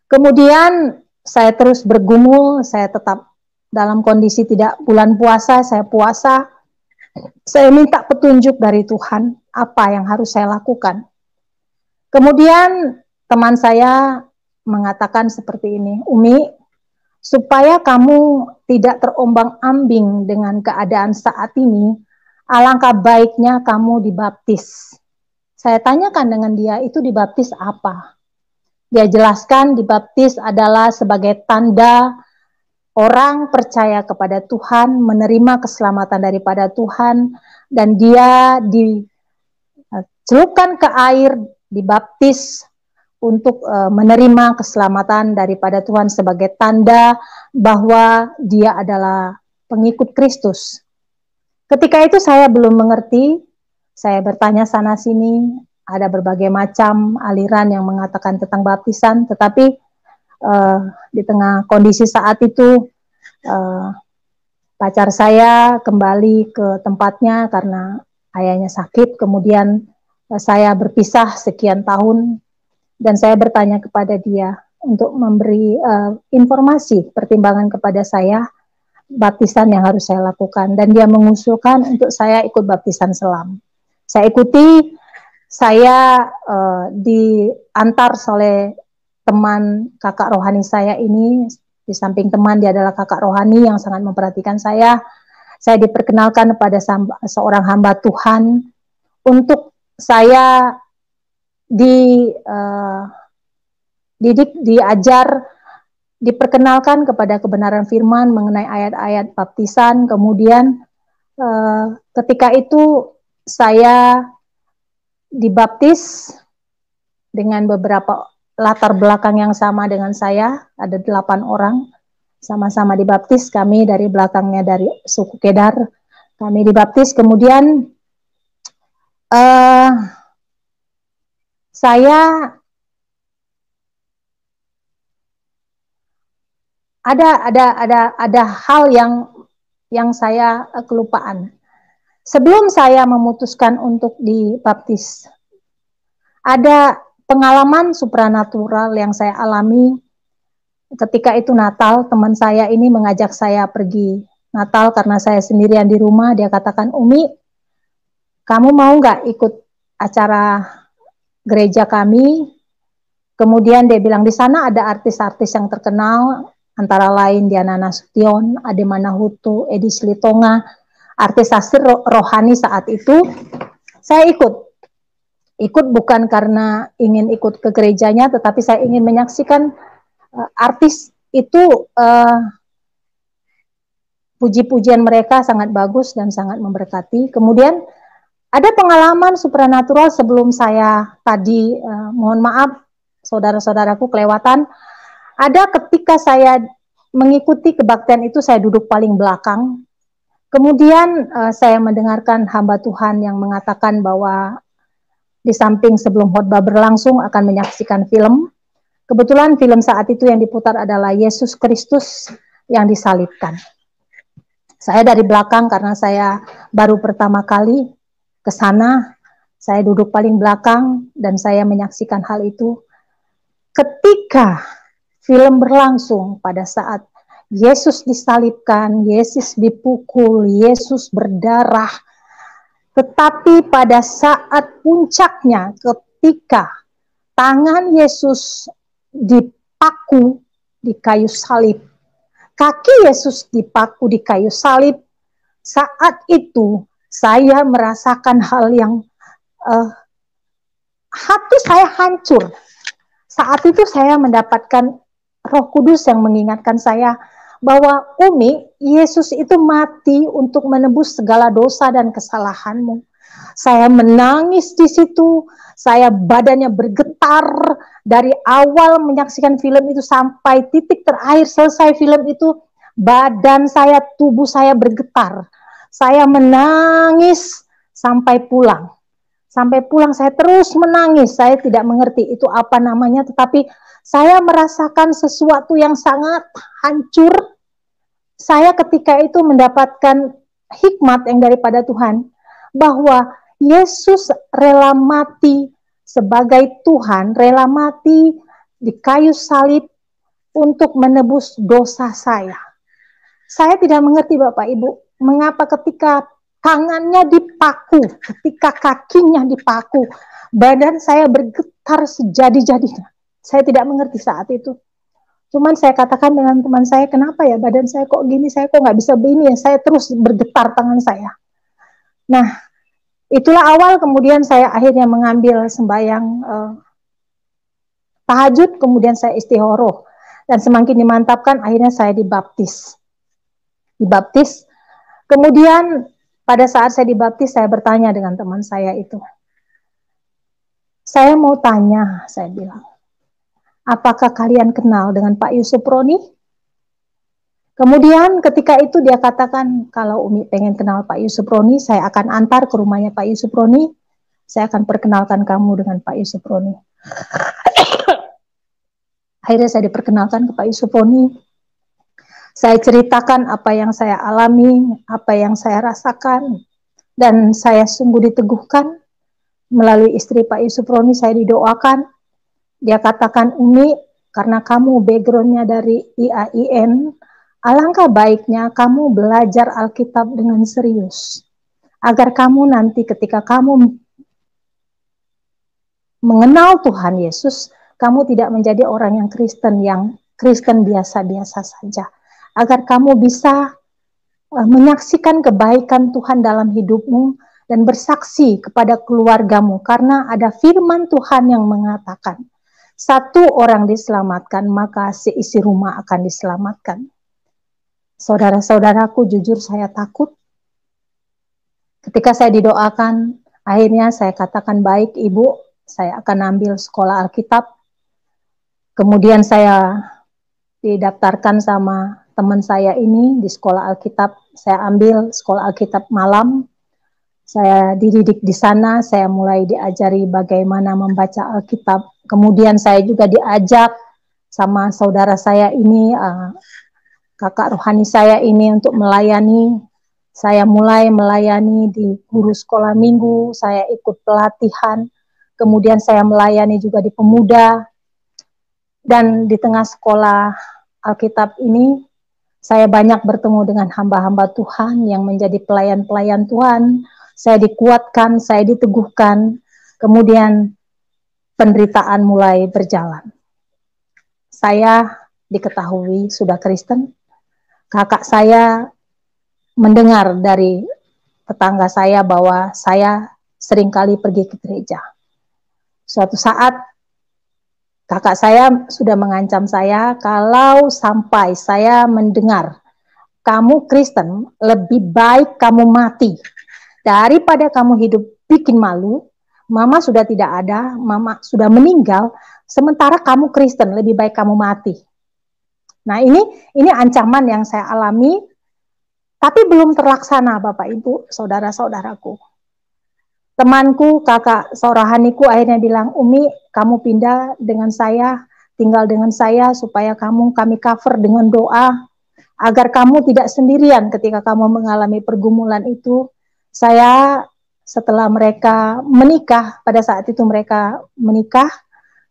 [SPEAKER 2] Kemudian saya terus bergumul, saya tetap dalam kondisi tidak bulan puasa, saya puasa. Saya minta petunjuk dari Tuhan, apa yang harus saya lakukan. Kemudian teman saya mengatakan seperti ini, Umi, supaya kamu tidak terombang-ambing dengan keadaan saat ini, alangkah baiknya kamu dibaptis. Saya tanyakan dengan dia, itu dibaptis apa? Dia jelaskan dibaptis adalah sebagai tanda orang percaya kepada Tuhan, menerima keselamatan daripada Tuhan, dan dia dicelupkan ke air, dibaptis untuk menerima keselamatan daripada Tuhan sebagai tanda bahwa dia adalah pengikut Kristus. Ketika itu saya belum mengerti. Saya bertanya sana-sini, ada berbagai macam aliran yang mengatakan tentang baptisan, tetapi di tengah kondisi saat itu, pacar saya kembali ke tempatnya karena ayahnya sakit, kemudian saya berpisah sekian tahun, dan saya bertanya kepada dia untuk memberi informasi, pertimbangan kepada saya, baptisan yang harus saya lakukan, dan dia mengusulkan untuk saya ikut baptisan selam. Saya ikuti, saya diantar oleh teman kakak rohani saya ini. Di samping teman, dia adalah kakak rohani yang sangat memperhatikan saya. Saya diperkenalkan kepada seorang hamba Tuhan untuk saya diajar, diperkenalkan kepada kebenaran firman mengenai ayat-ayat baptisan. Kemudian ketika itu saya dibaptis dengan beberapa latar belakang yang sama dengan saya. Ada 8 orang sama-sama dibaptis. Kami dari belakangnya dari suku Kedar. Kami dibaptis. Kemudian saya ada hal yang saya kelupaan. Sebelum saya memutuskan untuk dibaptis, ada pengalaman supranatural yang saya alami. Ketika itu Natal, teman saya ini mengajak saya pergi Natal karena saya sendirian di rumah. Dia katakan, "Umi, kamu mau nggak ikut acara gereja kami?" Kemudian dia bilang, di sana ada artis-artis yang terkenal, antara lain Diana Nasution, Ade Manahutu, Edi Slitonga, artis-artis rohani saat itu. Saya ikut bukan karena ingin ikut ke gerejanya, tetapi saya ingin menyaksikan artis itu. Puji-pujian mereka sangat bagus dan sangat memberkati. Kemudian ada pengalaman supranatural sebelum saya tadi, mohon maaf saudara-saudaraku kelewatan. Ada ketika saya mengikuti kebaktian itu, saya duduk paling belakang. Kemudian saya mendengarkan hamba Tuhan yang mengatakan bahwa di samping sebelum khotbah berlangsung akan menyaksikan film. Kebetulan film saat itu yang diputar adalah Yesus Kristus yang disalibkan. Saya dari belakang karena saya baru pertama kali ke sana. Saya duduk paling belakang dan saya menyaksikan hal itu. Ketika film berlangsung, pada saat Yesus disalibkan, Yesus dipukul, Yesus berdarah. Tetapi pada saat puncaknya, ketika tangan Yesus dipaku di kayu salib, kaki Yesus dipaku di kayu salib, saat itu saya merasakan hal yang hati saya hancur. Saat itu saya mendapatkan Roh Kudus yang mengingatkan saya bahwa, Umi, Yesus itu mati untuk menebus segala dosa dan kesalahanmu. Saya menangis di situ, saya badannya bergetar dari awal menyaksikan film itu sampai titik terakhir selesai film itu, badan saya, tubuh saya bergetar. Saya menangis sampai pulang. Sampai pulang saya terus menangis, saya tidak mengerti itu apa namanya, tetapi saya merasakan sesuatu yang sangat hancur. Saya ketika itu mendapatkan hikmat yang daripada Tuhan, bahwa Yesus rela mati sebagai Tuhan, rela mati di kayu salib untuk menebus dosa saya. Saya tidak mengerti Bapak Ibu, mengapa ketika tangannya dipaku, ketika kakinya dipaku, badan saya bergetar sejadi-jadinya. Saya tidak mengerti saat itu. Cuman saya katakan dengan teman saya, kenapa ya badan saya kok gini, saya kok nggak bisa begini ya, saya terus bergetar tangan saya. Nah, itulah awal kemudian saya akhirnya mengambil sembahyang tahajud, kemudian saya istihoroh. Dan semakin dimantapkan, akhirnya saya dibaptis. Kemudian pada saat saya dibaptis, saya bertanya dengan teman saya itu. Saya mau tanya, saya bilang, apakah kalian kenal dengan Pak Yusuf Roni? Kemudian ketika itu dia katakan, kalau Umi pengen kenal Pak Yusuf Roni, saya akan antar ke rumahnya Pak Yusuf Roni, saya akan perkenalkan kamu dengan Pak Yusuf Roni. Akhirnya saya diperkenalkan ke Pak Yusuf Roni. Saya ceritakan apa yang saya alami, apa yang saya rasakan, dan saya sungguh diteguhkan melalui istri Pak Yusuf Roni. Saya didoakan. Dia katakan, Umi, karena kamu backgroundnya dari IAIN, Alangkah baiknya kamu belajar Alkitab dengan serius, agar kamu nanti ketika kamu mengenal Tuhan Yesus, kamu tidak menjadi orang yang Kristen biasa-biasa saja. Agar kamu bisa menyaksikan kebaikan Tuhan dalam hidupmu dan bersaksi kepada keluargamu, karena ada firman Tuhan yang mengatakan, satu orang diselamatkan, maka seisi rumah akan diselamatkan. Saudara-saudaraku, jujur saya takut. Ketika saya didoakan, akhirnya saya katakan, baik Ibu, saya akan ambil sekolah Alkitab. Kemudian saya didaftarkan sama teman saya ini di sekolah Alkitab. Saya ambil sekolah Alkitab malam. Saya dididik di sana, saya mulai diajari bagaimana membaca Alkitab. Kemudian saya juga diajak sama saudara saya ini, kakak rohani saya ini untuk melayani. Saya mulai melayani di guru sekolah minggu, saya ikut pelatihan, kemudian saya melayani juga di pemuda. Dan di tengah sekolah Alkitab ini, saya banyak bertemu dengan hamba-hamba Tuhan yang menjadi pelayan-pelayan Tuhan. Saya dikuatkan, saya diteguhkan, kemudian penderitaan mulai berjalan. Saya diketahui sudah Kristen. Kakak saya mendengar dari tetangga saya bahwa saya seringkali pergi ke gereja. Suatu saat kakak saya sudah mengancam saya, kalau sampai saya mendengar kamu Kristen, lebih baik kamu mati daripada kamu hidup bikin malu. Mama sudah tidak ada, mama sudah meninggal, sementara kamu Kristen, lebih baik kamu mati. Nah, ini ancaman yang saya alami, tapi belum terlaksana, Bapak Ibu, saudara-saudaraku. Temanku, kakak seorahaniku akhirnya bilang, Umi, kamu pindah dengan saya, tinggal dengan saya, supaya kami cover dengan doa, agar kamu tidak sendirian ketika kamu mengalami pergumulan itu. Saya, setelah mereka menikah, pada saat itu mereka menikah,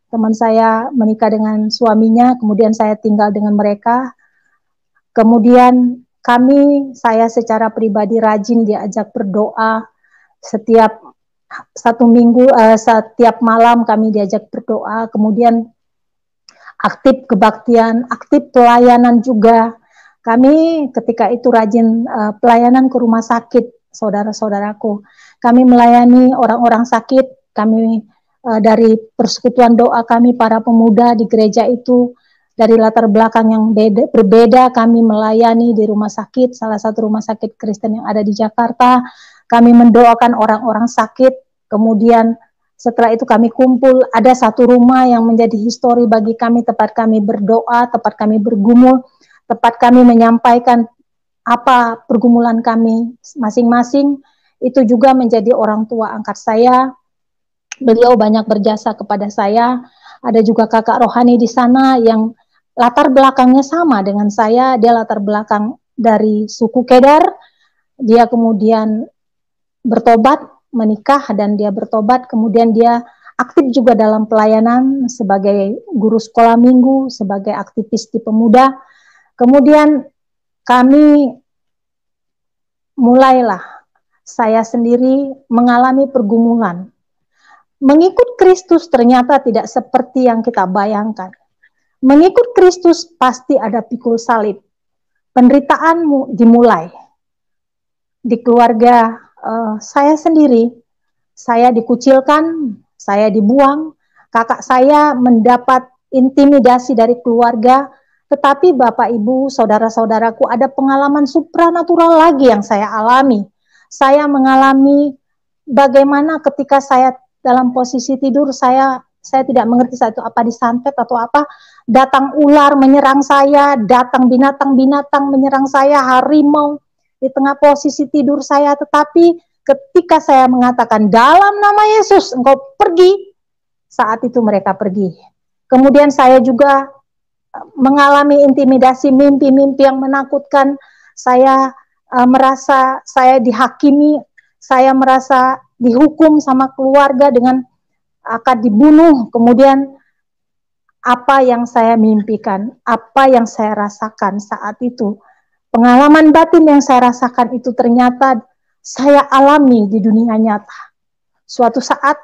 [SPEAKER 2] teman saya menikah dengan suaminya, kemudian saya tinggal dengan mereka. Kemudian saya secara pribadi rajin diajak berdoa. Setiap setiap malam kami diajak berdoa. Kemudian aktif kebaktian, aktif pelayanan juga. Kami ketika itu rajin pelayanan ke rumah sakit, saudara-saudaraku. Kami melayani orang-orang sakit. Kami dari persekutuan doa kami para pemuda di gereja itu, dari latar belakang yang berbeda, kami melayani di rumah sakit, salah satu rumah sakit Kristen yang ada di Jakarta. Kami mendoakan orang-orang sakit. Kemudian setelah itu kami kumpul, ada satu rumah yang menjadi histori bagi kami, tempat kami berdoa, tempat kami bergumul, tempat kami menyampaikan apa pergumulan kami masing-masing. Itu juga menjadi orang tua angkat saya. Beliau banyak berjasa kepada saya. Ada juga kakak rohani di sana yang latar belakangnya sama dengan saya. Dia latar belakang dari suku Kedar. Dia kemudian bertobat, menikah, dan dia bertobat. Kemudian dia aktif juga dalam pelayanan sebagai guru sekolah minggu, sebagai aktivis di pemuda. Kemudian kami mulailah saya sendiri mengalami pergumulan. Mengikut Kristus ternyata tidak seperti yang kita bayangkan. Mengikut Kristus pasti ada pikul salib. Penderitaanmu dimulai. Di keluarga saya sendiri, saya dikucilkan, saya dibuang, kakak saya mendapat intimidasi dari keluarga, tetapi Bapak Ibu, saudara-saudaraku, ada pengalaman supranatural lagi yang saya alami. Saya mengalami bagaimana ketika saya dalam posisi tidur, saya tidak mengerti saat itu apa disantet atau apa, datang ular menyerang saya, datang binatang-binatang menyerang saya, harimau di tengah posisi tidur saya. Tetapi ketika saya mengatakan dalam nama Yesus engkau pergi, saat itu mereka pergi. Kemudian saya juga mengalami intimidasi, mimpi-mimpi yang menakutkan. Saya merasa saya dihakimi, saya merasa dihukum sama keluarga dengan akan dibunuh. Kemudian apa yang saya mimpikan, apa yang saya rasakan saat itu, pengalaman batin yang saya rasakan itu ternyata saya alami di dunia nyata. Suatu saat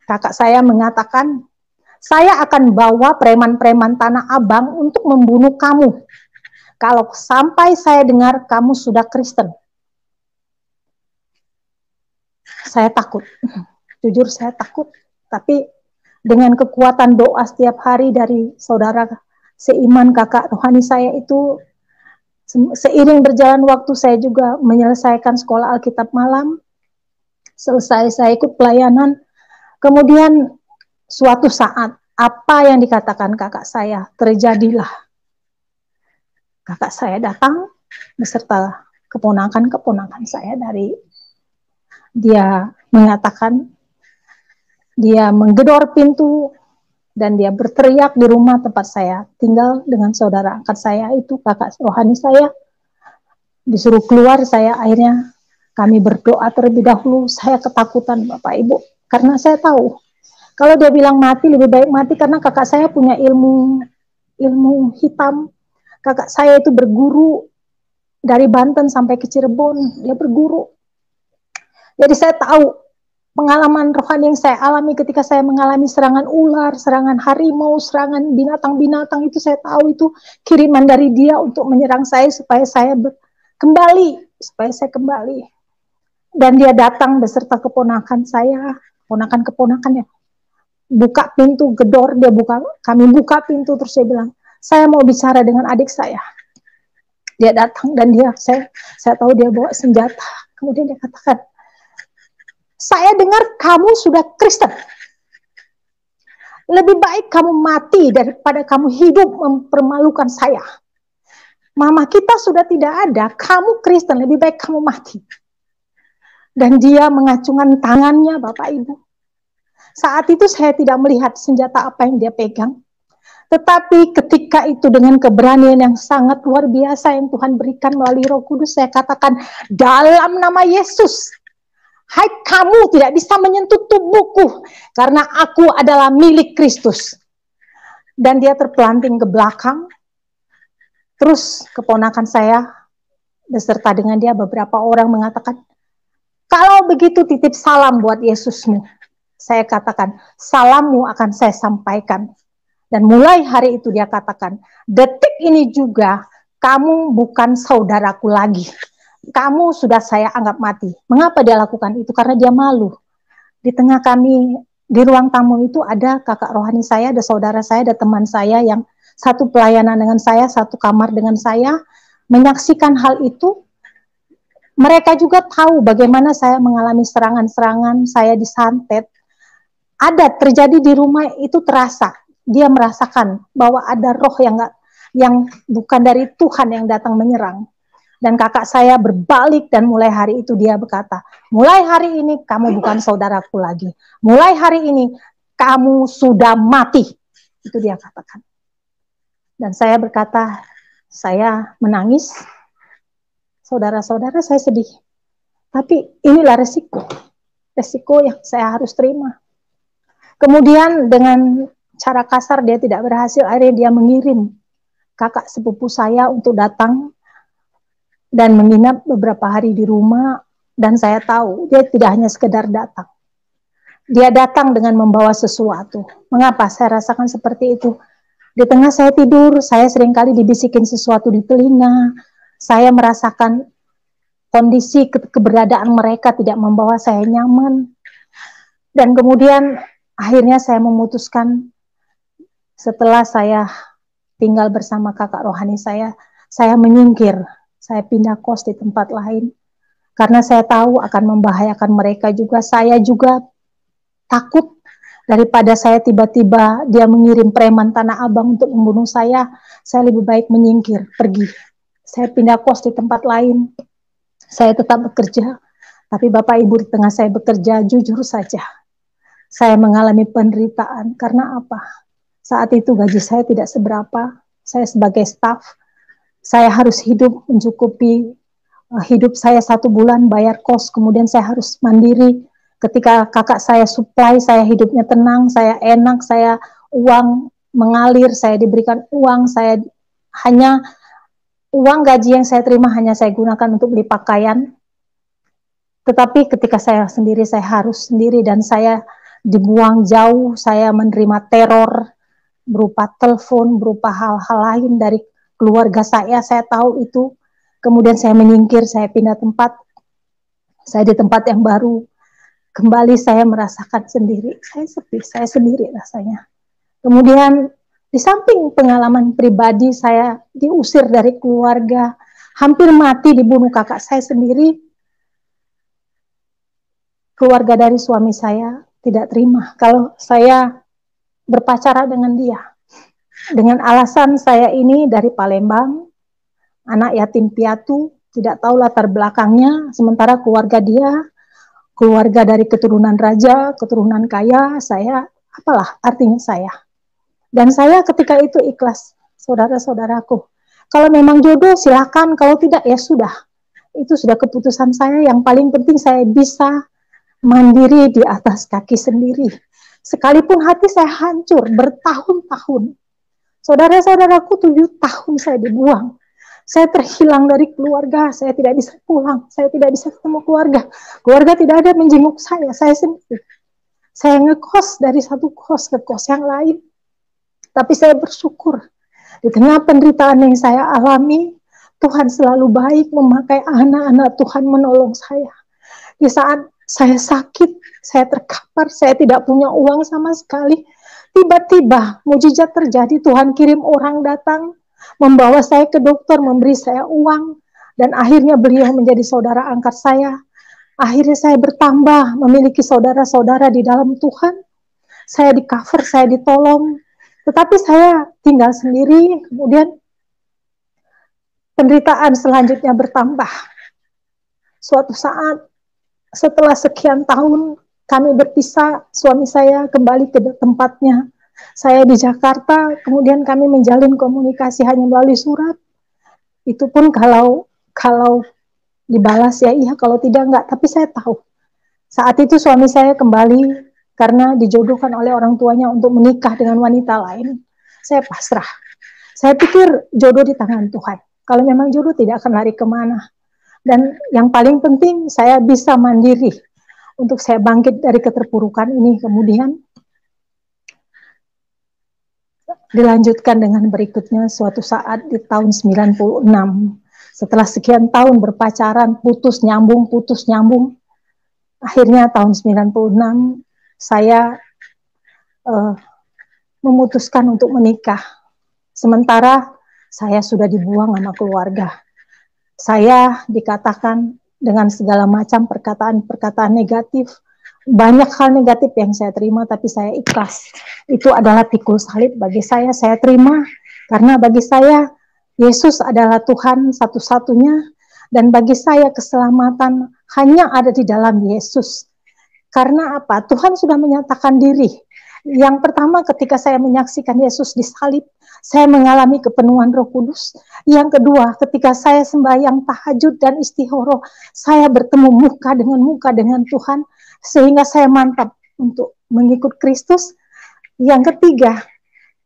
[SPEAKER 2] kakak saya mengatakan, saya akan bawa preman-preman Tanah Abang untuk membunuh kamu. Kalau sampai saya dengar kamu sudah Kristen. Saya takut. Jujur saya takut. Tapi dengan kekuatan doa setiap hari dari saudara seiman kakak rohani saya itu, seiring berjalan waktu saya juga menyelesaikan sekolah Alkitab malam. Selesai saya ikut pelayanan. Kemudian suatu saat apa yang dikatakan kakak saya terjadilah. Kakak saya datang beserta keponakan-keponakan saya dari dia mengatakan dia menggedor pintu dan dia berteriak di rumah tempat saya tinggal dengan saudara angkat saya itu kakak rohani saya disuruh keluar. Saya akhirnya kami berdoa terlebih dahulu. Saya ketakutan Bapak Ibu karena saya tahu kalau dia bilang mati lebih baik mati karena kakak saya punya ilmu hitam. Kakak saya itu berguru dari Banten sampai ke Cirebon, dia berguru. Jadi saya tahu pengalaman rohani yang saya alami ketika saya mengalami serangan ular, serangan harimau, serangan binatang-binatang itu saya tahu itu kiriman dari dia untuk menyerang saya supaya saya kembali. Dan dia datang beserta keponakan saya, keponakan-keponakannya. Buka pintu, gedor, kami buka pintu terus dia bilang, saya mau bicara dengan adik saya. Dia datang dan saya tahu dia bawa senjata. Kemudian dia katakan, saya dengar kamu sudah Kristen. Lebih baik kamu mati daripada kamu hidup mempermalukan saya. Mama kita sudah tidak ada, kamu Kristen, lebih baik kamu mati. Dan dia mengacungkan tangannya Bapak Ibu. Saat itu saya tidak melihat senjata apa yang dia pegang. Tetapi ketika itu dengan keberanian yang sangat luar biasa yang Tuhan berikan melalui Roh Kudus, saya katakan dalam nama Yesus, hai kamu tidak bisa menyentuh tubuhku karena aku adalah milik Kristus. Dan dia terpelanting ke belakang. Terus keponakan saya beserta dengan dia beberapa orang mengatakan, kalau begitu titip salam buat Yesusmu. Saya katakan, salammu akan saya sampaikan. Dan mulai hari itu dia katakan, detik ini juga kamu bukan saudaraku lagi. Kamu sudah saya anggap mati. Mengapa dia lakukan itu? Karena dia malu. Di tengah kami, di ruang tamu itu ada kakak rohani saya, ada saudara saya, ada teman saya yang satu pelayanan dengan saya, satu kamar dengan saya, menyaksikan hal itu. Mereka juga tahu bagaimana saya mengalami serangan-serangan, saya disantet. Ada terjadi di rumah itu terasa. Dia merasakan bahwa ada roh yang bukan dari Tuhan yang datang menyerang. Dan kakak saya berbalik dan mulai hari itu dia berkata, mulai hari ini kamu bukan saudaraku lagi. Mulai hari ini kamu sudah mati. Itu dia katakan. Dan saya berkata, saya menangis. Saudara-saudara saya sedih. Tapi inilah resiko. Resiko yang saya harus terima. Kemudian dengan cara kasar dia tidak berhasil, akhirnya dia mengirim kakak sepupu saya untuk datang dan menginap beberapa hari di rumah. Dan saya tahu dia tidak hanya sekedar datang, dia datang dengan membawa sesuatu. Mengapa saya rasakan seperti itu? Di tengah saya tidur, saya seringkali dibisikin sesuatu di telinga. Saya merasakan kondisi keberadaan mereka tidak membawa saya nyaman. Dan kemudian akhirnya saya memutuskan, setelah saya tinggal bersama kakak rohani saya menyingkir, saya pindah kos di tempat lain. Karena saya tahu akan membahayakan mereka juga. Saya juga takut daripada saya tiba-tiba dia mengirim preman Tanah Abang untuk membunuh saya lebih baik menyingkir, pergi. Saya pindah kos di tempat lain. Saya tetap bekerja, tapi Bapak Ibu di tengah saya bekerja, jujur saja, saya mengalami penderitaan. Karena apa? Saat itu gaji saya tidak seberapa. Saya sebagai staf, saya harus hidup mencukupi hidup saya 1 bulan, bayar kos, kemudian saya harus mandiri. Ketika kakak saya supply, saya hidupnya tenang, saya enak, saya uang mengalir, saya diberikan uang, uang gaji yang saya terima hanya saya gunakan untuk beli pakaian. Tetapi ketika saya sendiri, saya harus sendiri dan saya dibuang jauh, saya menerima teror berupa telepon, berupa hal-hal lain dari keluarga saya tahu itu. Kemudian saya menyingkir, saya pindah tempat, saya di tempat yang baru. Kembali saya merasakan sendiri, saya sepi, saya sendiri rasanya. Kemudian di samping pengalaman pribadi saya diusir dari keluarga, hampir mati dibunuh kakak saya sendiri, keluarga dari suami saya tidak terima kalau saya berpacaran dengan dia. Dengan alasan saya ini dari Palembang, anak yatim piatu, tidak tahu latar belakangnya, sementara keluarga dia, keluarga dari keturunan raja, keturunan kaya, saya, apalah artinya saya. Dan saya ketika itu ikhlas, saudara-saudaraku. Kalau memang jodoh silakan, kalau tidak ya sudah. Itu sudah keputusan saya, yang paling penting saya bisa mandiri di atas kaki sendiri. Sekalipun hati saya hancur bertahun-tahun. Saudara-saudaraku 7 tahun saya dibuang. Saya terhilang dari keluarga, saya tidak bisa pulang, saya tidak bisa ketemu keluarga. Keluarga tidak ada menjenguk saya sendiri. Saya ngekos dari satu kos ke kos yang lain. Tapi saya bersyukur, di tengah penderitaan yang saya alami, Tuhan selalu baik memakai anak-anak Tuhan menolong saya. Di saat saya sakit, saya terkapar, saya tidak punya uang sama sekali. Tiba-tiba mujizat terjadi, Tuhan kirim orang datang, membawa saya ke dokter, memberi saya uang, dan akhirnya beliau menjadi saudara angkat saya. Akhirnya saya bertambah, memiliki saudara-saudara di dalam Tuhan. Saya di cover, saya ditolong. Tetapi saya tinggal sendiri, kemudian penderitaan selanjutnya bertambah. Suatu saat, setelah sekian tahun, kami berpisah, suami saya kembali ke tempatnya. Saya di Jakarta, kemudian kami menjalin komunikasi hanya melalui surat. Itu pun kalau dibalas ya iya, kalau tidak enggak. Tapi saya tahu, saat itu suami saya kembali karena dijodohkan oleh orang tuanya untuk menikah dengan wanita lain. Saya pasrah. Saya pikir jodoh di tangan Tuhan. Kalau memang jodoh tidak akan lari kemana. Dan yang paling penting saya bisa mandiri untuk saya bangkit dari keterpurukan ini. Kemudian dilanjutkan dengan berikutnya suatu saat di tahun 96. Setelah sekian tahun berpacaran, putus nyambung. Akhirnya tahun 96 saya memutuskan untuk menikah. Sementara saya sudah dibuang sama keluarga. Saya dikatakan dengan segala macam perkataan negatif. Banyak hal negatif yang saya terima, tapi saya ikhlas. Itu adalah pikul salib bagi saya terima. Karena bagi saya, Yesus adalah Tuhan satu-satunya. Dan bagi saya, keselamatan hanya ada di dalam Yesus. Karena apa? Tuhan sudah menyatakan diri. Yang pertama, ketika saya menyaksikan Yesus disalib, saya mengalami kepenuhan Roh Kudus. Yang kedua, ketika saya sembahyang tahajud dan istihoroh, saya bertemu muka dengan Tuhan, sehingga saya mantap untuk mengikut Kristus. Yang ketiga,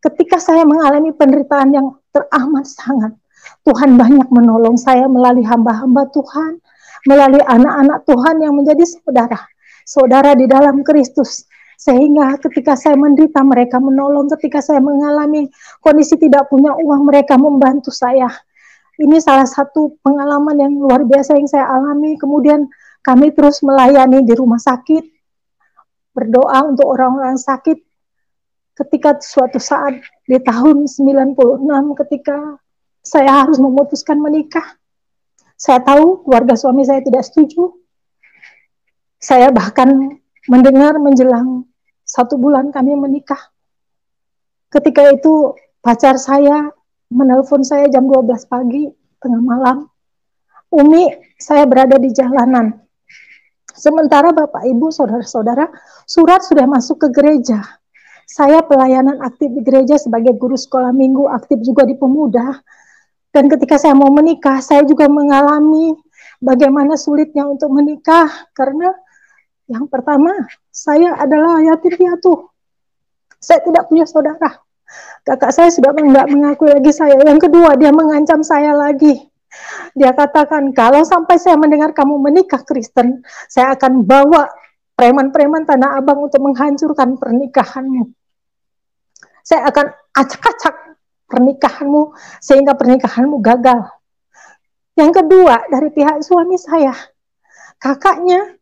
[SPEAKER 2] ketika saya mengalami penderitaan yang teramat sangat, Tuhan banyak menolong saya melalui hamba-hamba Tuhan, melalui anak-anak Tuhan yang menjadi saudara di dalam Kristus. Sehingga ketika saya menderita, mereka menolong. Ketika saya mengalami kondisi tidak punya uang, mereka membantu saya. Ini salah satu pengalaman yang luar biasa yang saya alami. Kemudian kami terus melayani di rumah sakit, berdoa untuk orang-orang sakit. Ketika suatu saat di tahun 96, ketika saya harus memutuskan menikah, saya tahu keluarga suami saya tidak setuju. Saya bahkan mendengar menjelang 1 bulan kami menikah. Ketika itu pacar saya menelpon saya jam 12 pagi, tengah malam. Umi, saya berada di jalanan. Sementara Bapak Ibu, saudara-saudara, surat sudah masuk ke gereja. Saya pelayanan aktif di gereja sebagai guru sekolah minggu, aktif juga di pemuda. Dan ketika saya mau menikah, saya juga mengalami bagaimana sulitnya untuk menikah. Karena yang pertama, saya adalah yatim piatu. Saya tidak punya saudara. Kakak saya sudah nggak mengakui lagi saya. Yang kedua, dia mengancam saya lagi. Dia katakan, kalau sampai saya mendengar kamu menikah Kristen, saya akan bawa preman-preman Tanah Abang untuk menghancurkan pernikahanmu. Saya akan acak-acak pernikahanmu sehingga pernikahanmu gagal. Yang kedua, dari pihak suami saya, kakaknya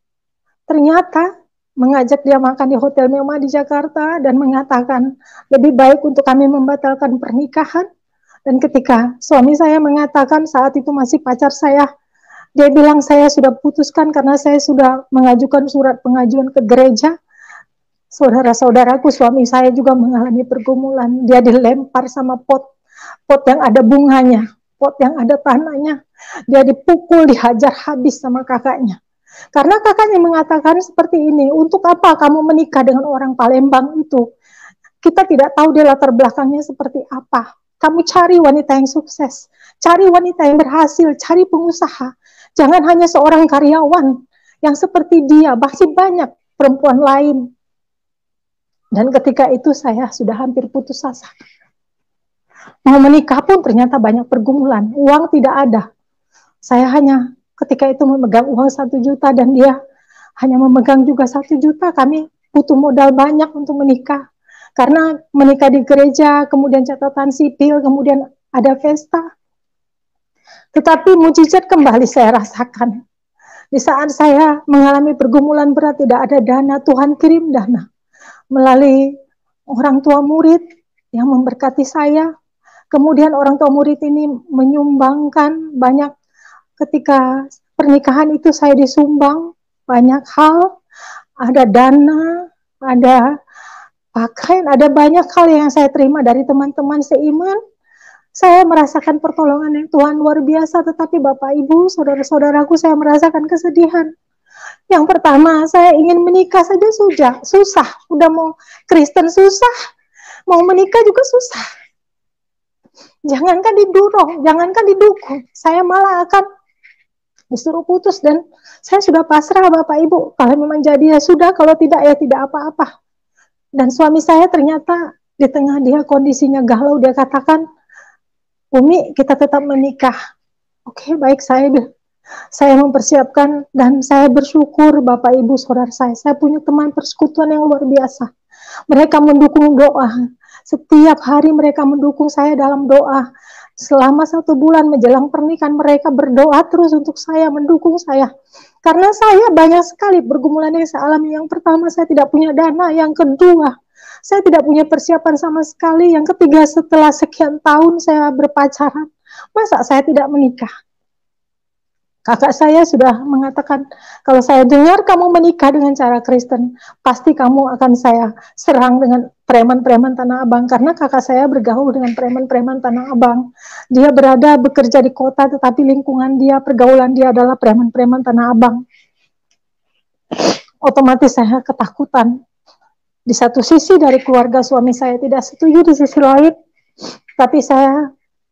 [SPEAKER 2] ternyata mengajak dia makan di hotel mewah di Jakarta dan mengatakan lebih baik untuk kami membatalkan pernikahan. Dan ketika suami saya mengatakan saat itu masih pacar saya, dia bilang saya sudah putuskan karena saya sudah mengajukan surat pengajuan ke gereja. Saudara-saudaraku, suami saya juga mengalami pergumulan. Dia dilempar sama pot yang ada bunganya, pot yang ada tanahnya. Dia dipukul, dihajar habis sama kakaknya. Karena kakaknya mengatakan seperti ini, untuk apa kamu menikah dengan orang Palembang itu? Kita tidak tahu dia latar belakangnya seperti apa. Kamu cari wanita yang sukses, cari wanita yang berhasil, cari pengusaha. Jangan hanya seorang karyawan yang seperti dia, masih banyak perempuan lain. Dan ketika itu saya sudah hampir putus asa. Mau menikah pun ternyata banyak pergumulan, uang tidak ada. Saya hanya ketika itu memegang uang 1 juta dan dia hanya memegang juga 1 juta. Kami butuh modal banyak untuk menikah. Karena menikah di gereja, kemudian catatan sipil, kemudian ada pesta. Tetapi mujizat kembali saya rasakan. Di saat saya mengalami pergumulan berat, tidak ada dana, Tuhan kirim dana. Melalui orang tua murid yang memberkati saya. Kemudian orang tua murid ini menyumbangkan banyak. Ketika pernikahan itu saya disumbang banyak hal. Ada dana, ada pakaian, ada banyak hal yang saya terima dari teman-teman seiman. Saya merasakan pertolongan yang Tuhan luar biasa, tetapi Bapak Ibu, saudara-saudaraku, saya merasakan kesedihan. Yang pertama, saya ingin menikah saja susah. Udah mau Kristen susah, mau menikah juga susah. Jangankan didorong, jangankan didukung, saya malah akan disuruh putus dan saya sudah pasrah Bapak Ibu. Kalau memang jadi ya sudah, kalau tidak ya tidak apa-apa. Dan suami saya ternyata di tengah dia kondisinya galau, dia katakan, Umi, kita tetap menikah. Oke, baik, saya mempersiapkan dan saya bersyukur Bapak Ibu saudara saya punya teman persekutuan yang luar biasa. Mereka mendukung doa. Setiap hari mereka mendukung saya dalam doa. Selama 1 bulan menjelang pernikahan mereka berdoa terus untuk saya, mendukung saya. Karena saya banyak sekali pergumulan yang saya alami. Yang pertama, saya tidak punya dana. Yang kedua, saya tidak punya persiapan sama sekali. Yang ketiga, setelah sekian tahun saya berpacaran, masa saya tidak menikah? Kakak saya sudah mengatakan, kalau saya dengar kamu menikah dengan cara Kristen, pasti kamu akan saya serang dengan preman-preman Tanah Abang. Karena kakak saya bergaul dengan preman-preman Tanah Abang. Dia bekerja di kota, tetapi lingkungan dia, pergaulan dia adalah preman-preman Tanah Abang. Otomatis saya ketakutan. Di satu sisi dari keluarga suami saya tidak setuju, di sisi lain, tapi saya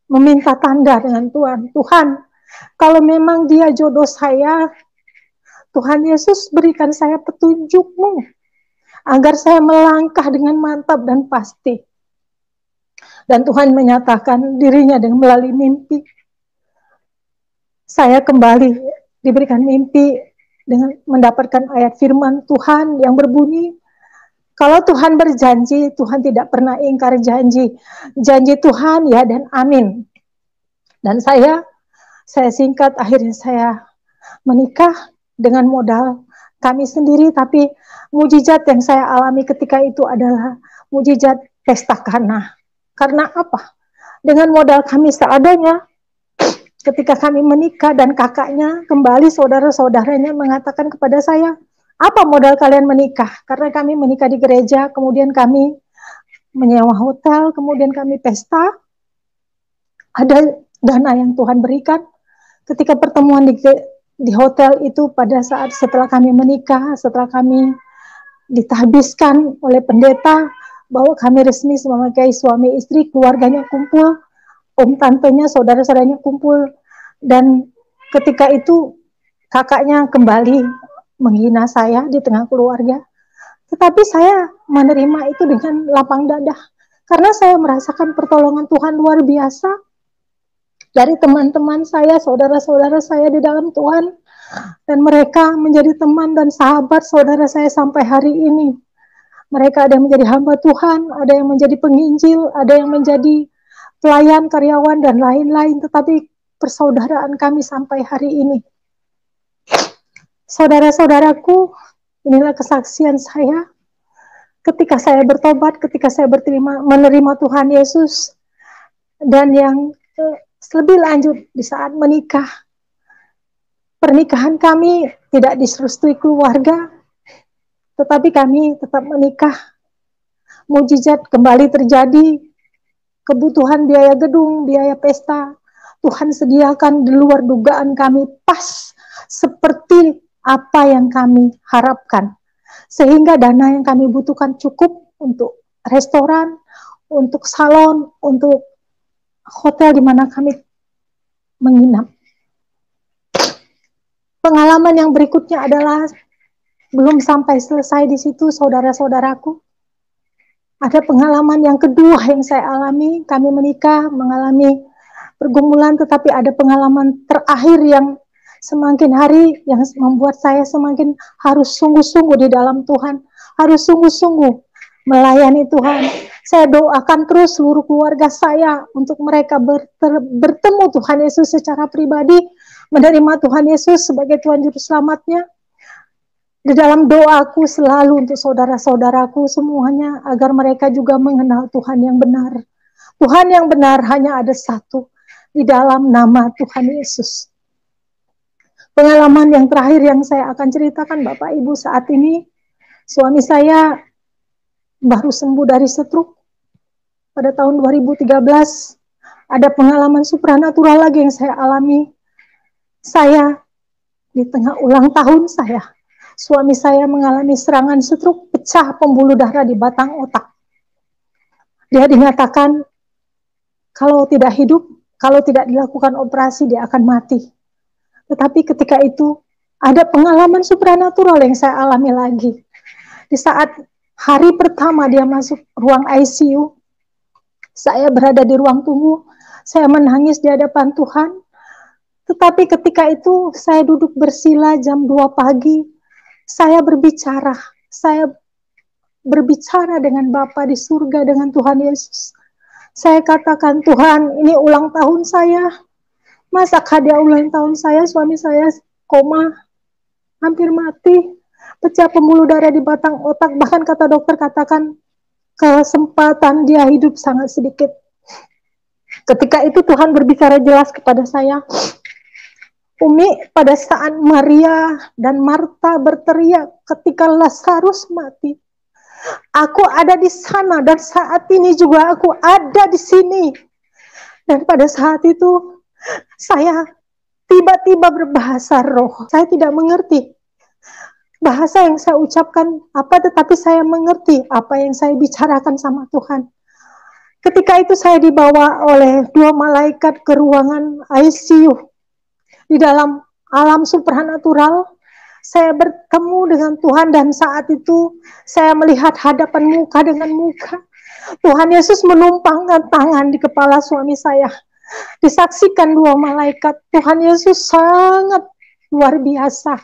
[SPEAKER 2] meminta tanda dengan Tuhan. Tuhan, kalau memang dia jodoh saya, Tuhan Yesus berikan saya petunjuk-Mu agar saya melangkah dengan mantap dan pasti. Dan Tuhan menyatakan dirinya dengan melalui mimpi. Saya kembali diberikan mimpi dengan mendapatkan ayat firman Tuhan yang berbunyi, kalau Tuhan berjanji, Tuhan tidak pernah ingkar janji. Janji Tuhan ya dan amin. Dan saya singkat, akhirnya saya menikah dengan modal kami sendiri, tapi mujizat yang saya alami ketika itu adalah mujizat pesta Kana. Karena apa? Dengan modal kami seadanya, ketika kami menikah dan kakaknya kembali, saudara-saudaranya mengatakan kepada saya, apa modal kalian menikah? Karena kami menikah di gereja, kemudian kami menyewa hotel, kemudian kami pesta, ada dana yang Tuhan berikan. Ketika pertemuan di hotel itu pada saat setelah kami menikah, setelah kami ditahbiskan oleh pendeta bahwa kami resmi sebagai suami istri, keluarganya kumpul, om tantenya, saudara-saudaranya kumpul, dan ketika itu kakaknya kembali menghina saya di tengah keluarga. Tetapi saya menerima itu dengan lapang dada. Karena saya merasakan pertolongan Tuhan luar biasa dari teman-teman saya, saudara-saudara saya di dalam Tuhan, dan mereka menjadi teman dan sahabat saudara saya sampai hari ini. Mereka ada yang menjadi hamba Tuhan, ada yang menjadi penginjil, ada yang menjadi pelayan, karyawan, dan lain-lain, tetapi persaudaraan kami sampai hari ini. Saudara-saudaraku, inilah kesaksian saya ketika saya bertobat, ketika saya menerima Tuhan Yesus, dan yang lebih lanjut di saat menikah. Pernikahan kami tidak direstui keluarga, tetapi kami tetap menikah. Mujizat kembali terjadi, kebutuhan biaya gedung, biaya pesta, Tuhan sediakan di luar dugaan kami, pas seperti apa yang kami harapkan. Sehingga dana yang kami butuhkan cukup untuk restoran, untuk salon, untuk hotel di mana kami menginap. Pengalaman yang berikutnya adalah belum sampai selesai di situ, saudara-saudaraku. Ada pengalaman yang kedua yang saya alami. Kami menikah, mengalami pergumulan, tetapi ada pengalaman terakhir yang semakin hari yang membuat saya semakin harus sungguh-sungguh di dalam Tuhan, harus sungguh-sungguh melayani Tuhan. Saya doakan terus seluruh keluarga saya untuk mereka bertemu Tuhan Yesus secara pribadi, menerima Tuhan Yesus sebagai Tuhan Juru Selamatnya. Di dalam doaku selalu untuk saudara-saudaraku semuanya, agar mereka juga mengenal Tuhan yang benar. Tuhan yang benar hanya ada satu, di dalam nama Tuhan Yesus. Pengalaman yang terakhir yang saya akan ceritakan, Bapak Ibu, saat ini suami saya baru sembuh dari stroke pada tahun 2013. Ada pengalaman supranatural lagi yang saya alami. Saya di tengah ulang tahun saya, suami saya mengalami serangan stroke, pecah pembuluh darah di batang otak. Dia dinyatakan kalau tidak hidup, kalau tidak dilakukan operasi dia akan mati. Tetapi ketika itu ada pengalaman supranatural yang saya alami lagi. Di saat hari pertama dia masuk ruang ICU, saya berada di ruang tunggu, saya menangis di hadapan Tuhan. Tetapi ketika itu saya duduk bersila jam 2 pagi, saya berbicara dengan Bapa di surga, dengan Tuhan Yesus. Saya katakan, Tuhan, ini ulang tahun saya. Masakah dia ulang tahun saya, suami saya koma, hampir mati, pecah pembuluh darah di batang otak, bahkan kata dokter katakan kesempatan dia hidup sangat sedikit. Ketika itu Tuhan berbicara jelas kepada saya, Umi, pada saat Maria dan Marta berteriak ketika Lazarus mati, aku ada di sana, dan saat ini juga aku ada di sini. Dan pada saat itu saya tiba-tiba berbahasa roh. Saya tidak mengerti bahasa yang saya ucapkan apa, tetapi saya mengerti apa yang saya bicarakan sama Tuhan. Ketika itu saya dibawa oleh 2 malaikat ke ruangan ICU. Di dalam alam supranatural, saya bertemu dengan Tuhan, dan saat itu saya melihat hadapan muka dengan muka. Tuhan Yesus menumpangkan tangan di kepala suami saya. Disaksikan 2 malaikat. Tuhan Yesus sangat luar biasa.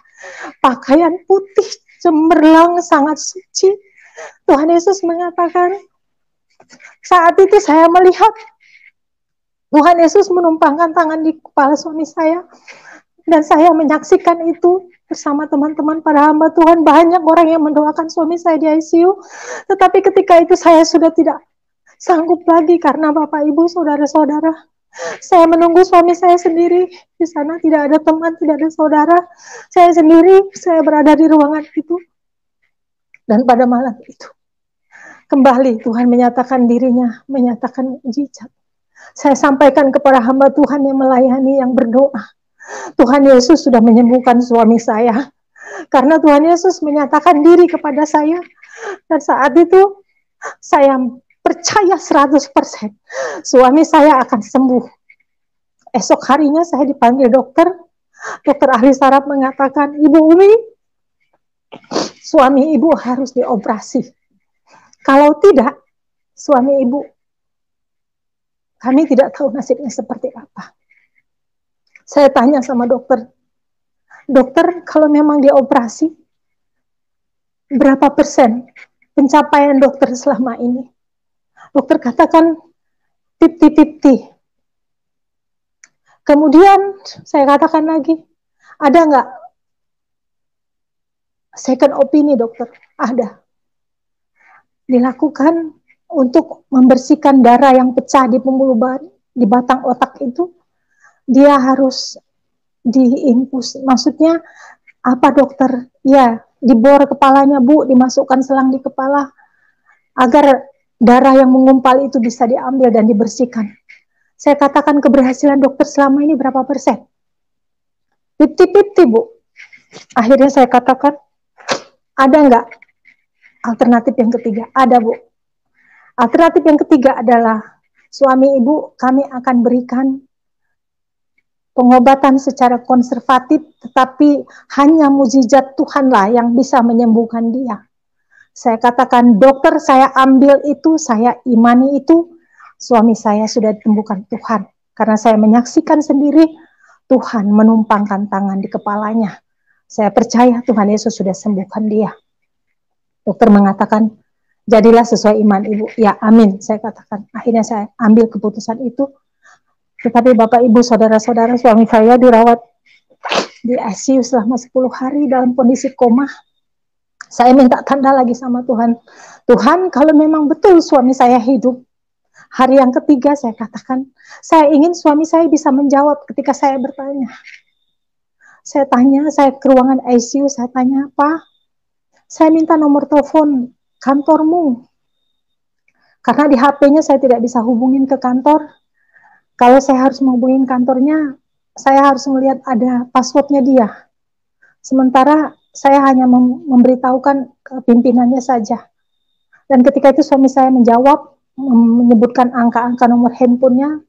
[SPEAKER 2] Pakaian putih cemerlang, sangat suci. Tuhan Yesus mengatakan, saat itu saya melihat Tuhan Yesus menumpangkan tangan di kepala suami saya, dan saya menyaksikan itu bersama teman-teman para hamba Tuhan. Banyak orang yang mendoakan suami saya di ICU, tetapi ketika itu saya sudah tidak sanggup lagi karena Bapak Ibu, saudara-saudara, saya menunggu suami saya sendiri di sana, tidak ada teman, tidak ada saudara. Saya sendiri, saya berada di ruangan itu. Dan pada malam itu, kembali Tuhan menyatakan dirinya, menyatakan mujizat. Saya sampaikan kepada hamba Tuhan yang melayani, yang berdoa. Tuhan Yesus sudah menyembuhkan suami saya. Karena Tuhan Yesus menyatakan diri kepada saya. Dan saat itu, saya percaya 100% suami saya akan sembuh. Esok harinya saya dipanggil dokter ahli saraf mengatakan, Ibu Umi, suami Ibu harus dioperasi. Kalau tidak, suami Ibu Kami tidak tahu nasibnya seperti apa. Saya tanya sama dokter, dokter kalau memang dia operasi, berapa persen pencapaian dokter selama ini? Dokter katakan 50-50. Kemudian saya katakan lagi, ada nggak second opini dokter? Ada. Dilakukan untuk membersihkan darah yang pecah di pembuluh di batang otak itu, dia harus diinfus. Maksudnya apa dokter? Ya, dibor kepalanya Bu, dimasukkan selang di kepala agar darah yang mengumpal itu bisa diambil dan dibersihkan. Saya katakan keberhasilan dokter selama ini berapa persen? 50-50 Bu. Akhirnya saya katakan, ada nggak alternatif yang ketiga? Ada Bu. Alternatif yang ketiga adalah suami ibu kami akan berikan pengobatan secara konservatif, tetapi hanya mukjizat Tuhanlah yang bisa menyembuhkan dia. Saya katakan, dokter saya ambil itu, saya imani itu, suami saya sudah ditemukan Tuhan. Karena saya menyaksikan sendiri, Tuhan menumpangkan tangan di kepalanya. Saya percaya Tuhan Yesus sudah sembuhkan dia. Dokter mengatakan, jadilah sesuai iman ibu. Ya amin, saya katakan. Akhirnya saya ambil keputusan itu. Tetapi Bapak Ibu saudara-saudara, suami saya dirawat di ICU selama 10 hari dalam kondisi koma. Saya minta tanda lagi sama Tuhan. Tuhan, kalau memang betul suami saya hidup, hari yang ketiga saya katakan, saya ingin suami saya bisa menjawab ketika saya bertanya. Saya tanya, saya ke ruangan ICU, saya tanya, Pak, saya minta nomor telepon kantormu. Karena di HP-nya saya tidak bisa hubungin ke kantor. Kalau saya harus menghubungin kantornya, saya harus melihat ada passwordnya dia. Sementara saya hanya memberitahukan ke pimpinannya saja. Dan ketika itu suami saya menjawab, menyebutkan angka-angka nomor handphonenya.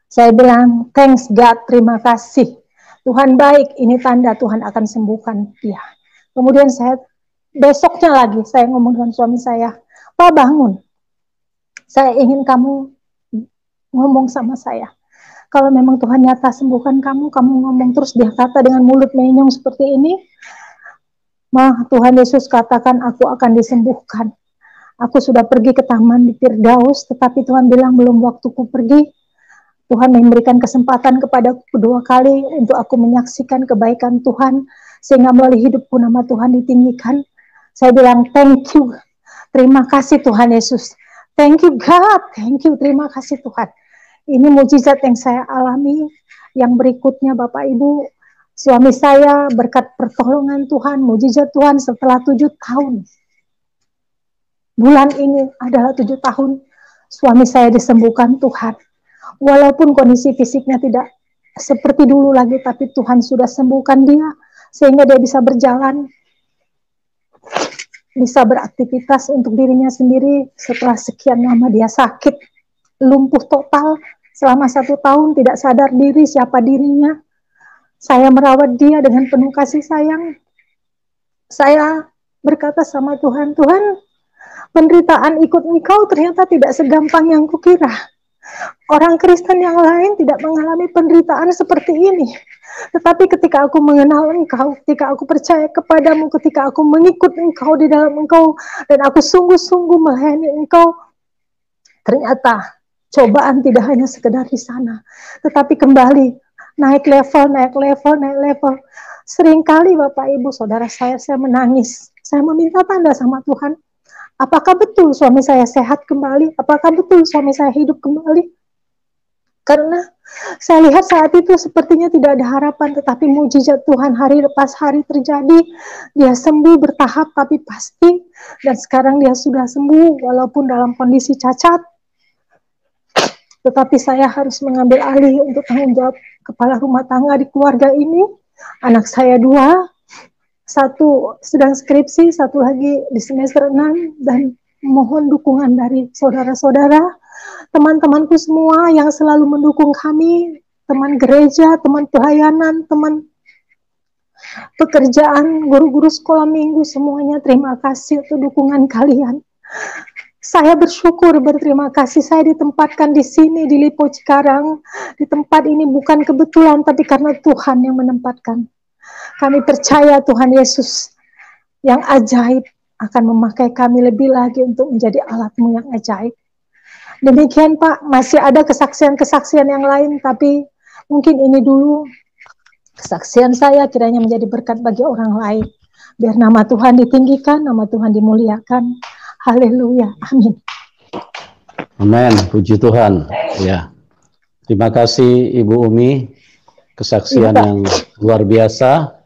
[SPEAKER 2] Saya bilang, thanks God, terima kasih. Tuhan baik, ini tanda Tuhan akan sembuhkan dia. Kemudian besoknya lagi saya ngomong dengan suami saya, Pak bangun, saya ingin kamu ngomong sama saya. Kalau memang Tuhan nyata sembuhkan kamu ngomong terus. Dia kata dengan mulut menyong seperti ini, Mah, Tuhan Yesus katakan aku akan disembuhkan. Aku sudah pergi ke taman di Firdaus, tetapi Tuhan bilang belum waktuku pergi. Tuhan memberikan kesempatan kepada kedua kali untuk aku menyaksikan kebaikan Tuhan, sehingga melalui hidupku nama Tuhan ditinggikan. Saya bilang thank you, terima kasih Tuhan Yesus. Thank you God, thank you, terima kasih Tuhan. Ini mukjizat yang saya alami. Yang berikutnya Bapak Ibu, suami saya berkat pertolongan Tuhan, mukjizat Tuhan setelah 7 tahun. Bulan ini adalah 7 tahun suami saya disembuhkan Tuhan. Walaupun kondisi fisiknya tidak seperti dulu lagi, tapi Tuhan sudah sembuhkan dia sehingga dia bisa berjalan, bisa beraktivitas untuk dirinya sendiri. Setelah sekian lama dia sakit, lumpuh total selama 1 tahun, tidak sadar diri siapa dirinya. Saya merawat dia dengan penuh kasih sayang. Saya berkata sama Tuhan, Tuhan, penderitaan ikut Engkau ternyata tidak segampang yang kukira. Orang Kristen yang lain tidak mengalami penderitaan seperti ini. Tetapi ketika aku mengenal Engkau, ketika aku percaya kepadamu, ketika aku mengikut Engkau di dalam Engkau, dan aku sungguh-sungguh melayani Engkau, ternyata cobaan tidak hanya sekedar di sana, tetapi kembali naik level. Seringkali Bapak Ibu Saudara saya menangis. Saya meminta tanda sama Tuhan. Apakah betul suami saya sehat kembali? Apakah betul suami saya hidup kembali? Karena saya lihat saat itu sepertinya tidak ada harapan, tetapi mukjizat Tuhan hari lepas hari terjadi. Dia sembuh bertahap tapi pasti, dan sekarang dia sudah sembuh walaupun dalam kondisi cacat. Tetapi saya harus mengambil alih untuk tanggung jawab kepala rumah tangga di keluarga ini. Anak saya 2, 1 sedang skripsi, 1 lagi di semester 6, dan mohon dukungan dari saudara-saudara, teman-temanku semua yang selalu mendukung kami, teman gereja, teman pelayanan, teman pekerjaan, guru-guru sekolah minggu, semuanya terima kasih untuk dukungan kalian. Saya bersyukur, berterima kasih saya ditempatkan di sini, di Lipo Cikarang. Di tempat ini bukan kebetulan, tapi karena Tuhan yang menempatkan. Kami percaya Tuhan Yesus yang ajaib akan memakai kami lebih lagi untuk menjadi alat-Mu yang ajaib. Demikian Pak, masih ada kesaksian-kesaksian yang lain, tapi mungkin ini dulu kesaksian saya kiranya menjadi berkat bagi orang lain. Biar nama Tuhan ditinggikan, nama Tuhan dimuliakan. Haleluya, amin.
[SPEAKER 1] Amin, puji Tuhan. Ya, terima kasih Ibu Umi, kesaksian yang luar biasa,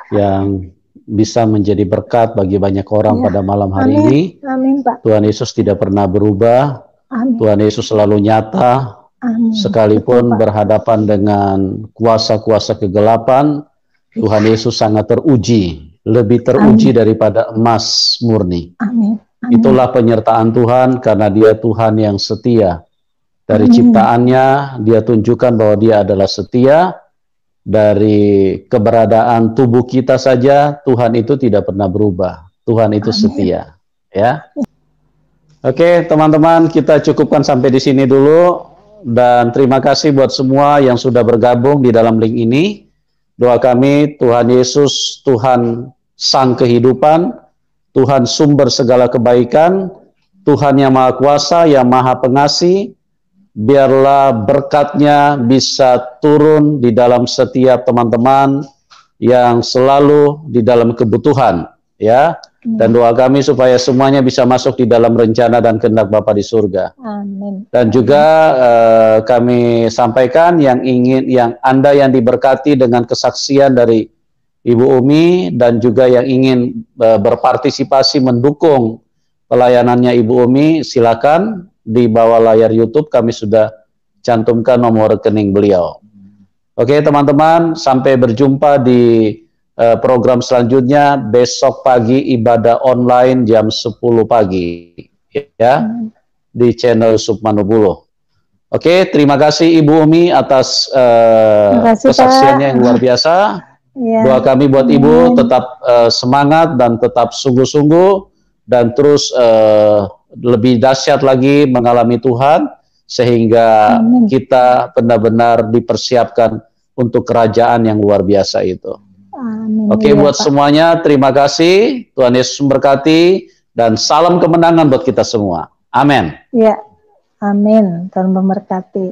[SPEAKER 1] yang bisa menjadi berkat bagi banyak orang pada malam hari ini.
[SPEAKER 2] Amin, Pak.
[SPEAKER 1] Tuhan Yesus tidak pernah berubah. Amin. Tuhan Yesus selalu nyata. Amin. Sekalipun betul, berhadapan dengan kuasa-kuasa kegelapan, Tuhan Yesus sangat teruji, lebih teruji daripada emas murni. Amin. Amin. Itulah penyertaan Tuhan, karena Dia Tuhan yang setia. Dari ciptaannya, Dia tunjukkan bahwa Dia adalah setia. Dari keberadaan tubuh kita saja, Tuhan itu tidak pernah berubah. Tuhan itu setia. Ya. Oke, teman-teman, kita cukupkan sampai di sini dulu. Dan terima kasih buat semua yang sudah bergabung di dalam link ini. Doa kami, Tuhan Yesus, Tuhan Sang Kehidupan, Tuhan sumber segala kebaikan, Tuhan yang Maha Kuasa, yang Maha Pengasih, biarlah berkat-Nya bisa turun di dalam setiap teman-teman yang selalu di dalam kebutuhan, ya. Dan doa kami supaya semuanya bisa masuk di dalam rencana dan kehendak Bapa di surga. Amin. Dan juga kami sampaikan yang Anda yang diberkati dengan kesaksian dari Ibu Umi, dan juga yang ingin berpartisipasi mendukung pelayanannya Ibu Umi, silakan di bawah layar YouTube kami sudah cantumkan nomor rekening beliau. Oke teman-teman, sampai berjumpa di program selanjutnya besok pagi, ibadah online jam 10 pagi ya, di channel Submanobulo. Oke, terima kasih Ibu Umi atas kesaksiannya yang luar biasa. Ya. Doa kami buat Ibu tetap semangat dan tetap sungguh-sungguh, dan terus lebih dahsyat lagi mengalami Tuhan, sehingga kita benar-benar dipersiapkan untuk kerajaan yang luar biasa itu. Amin. Oke, buat semuanya terima kasih, Tuhan Yesus memberkati, dan salam kemenangan buat kita semua. Amin.
[SPEAKER 2] Ya, amin. Tuhan memberkati.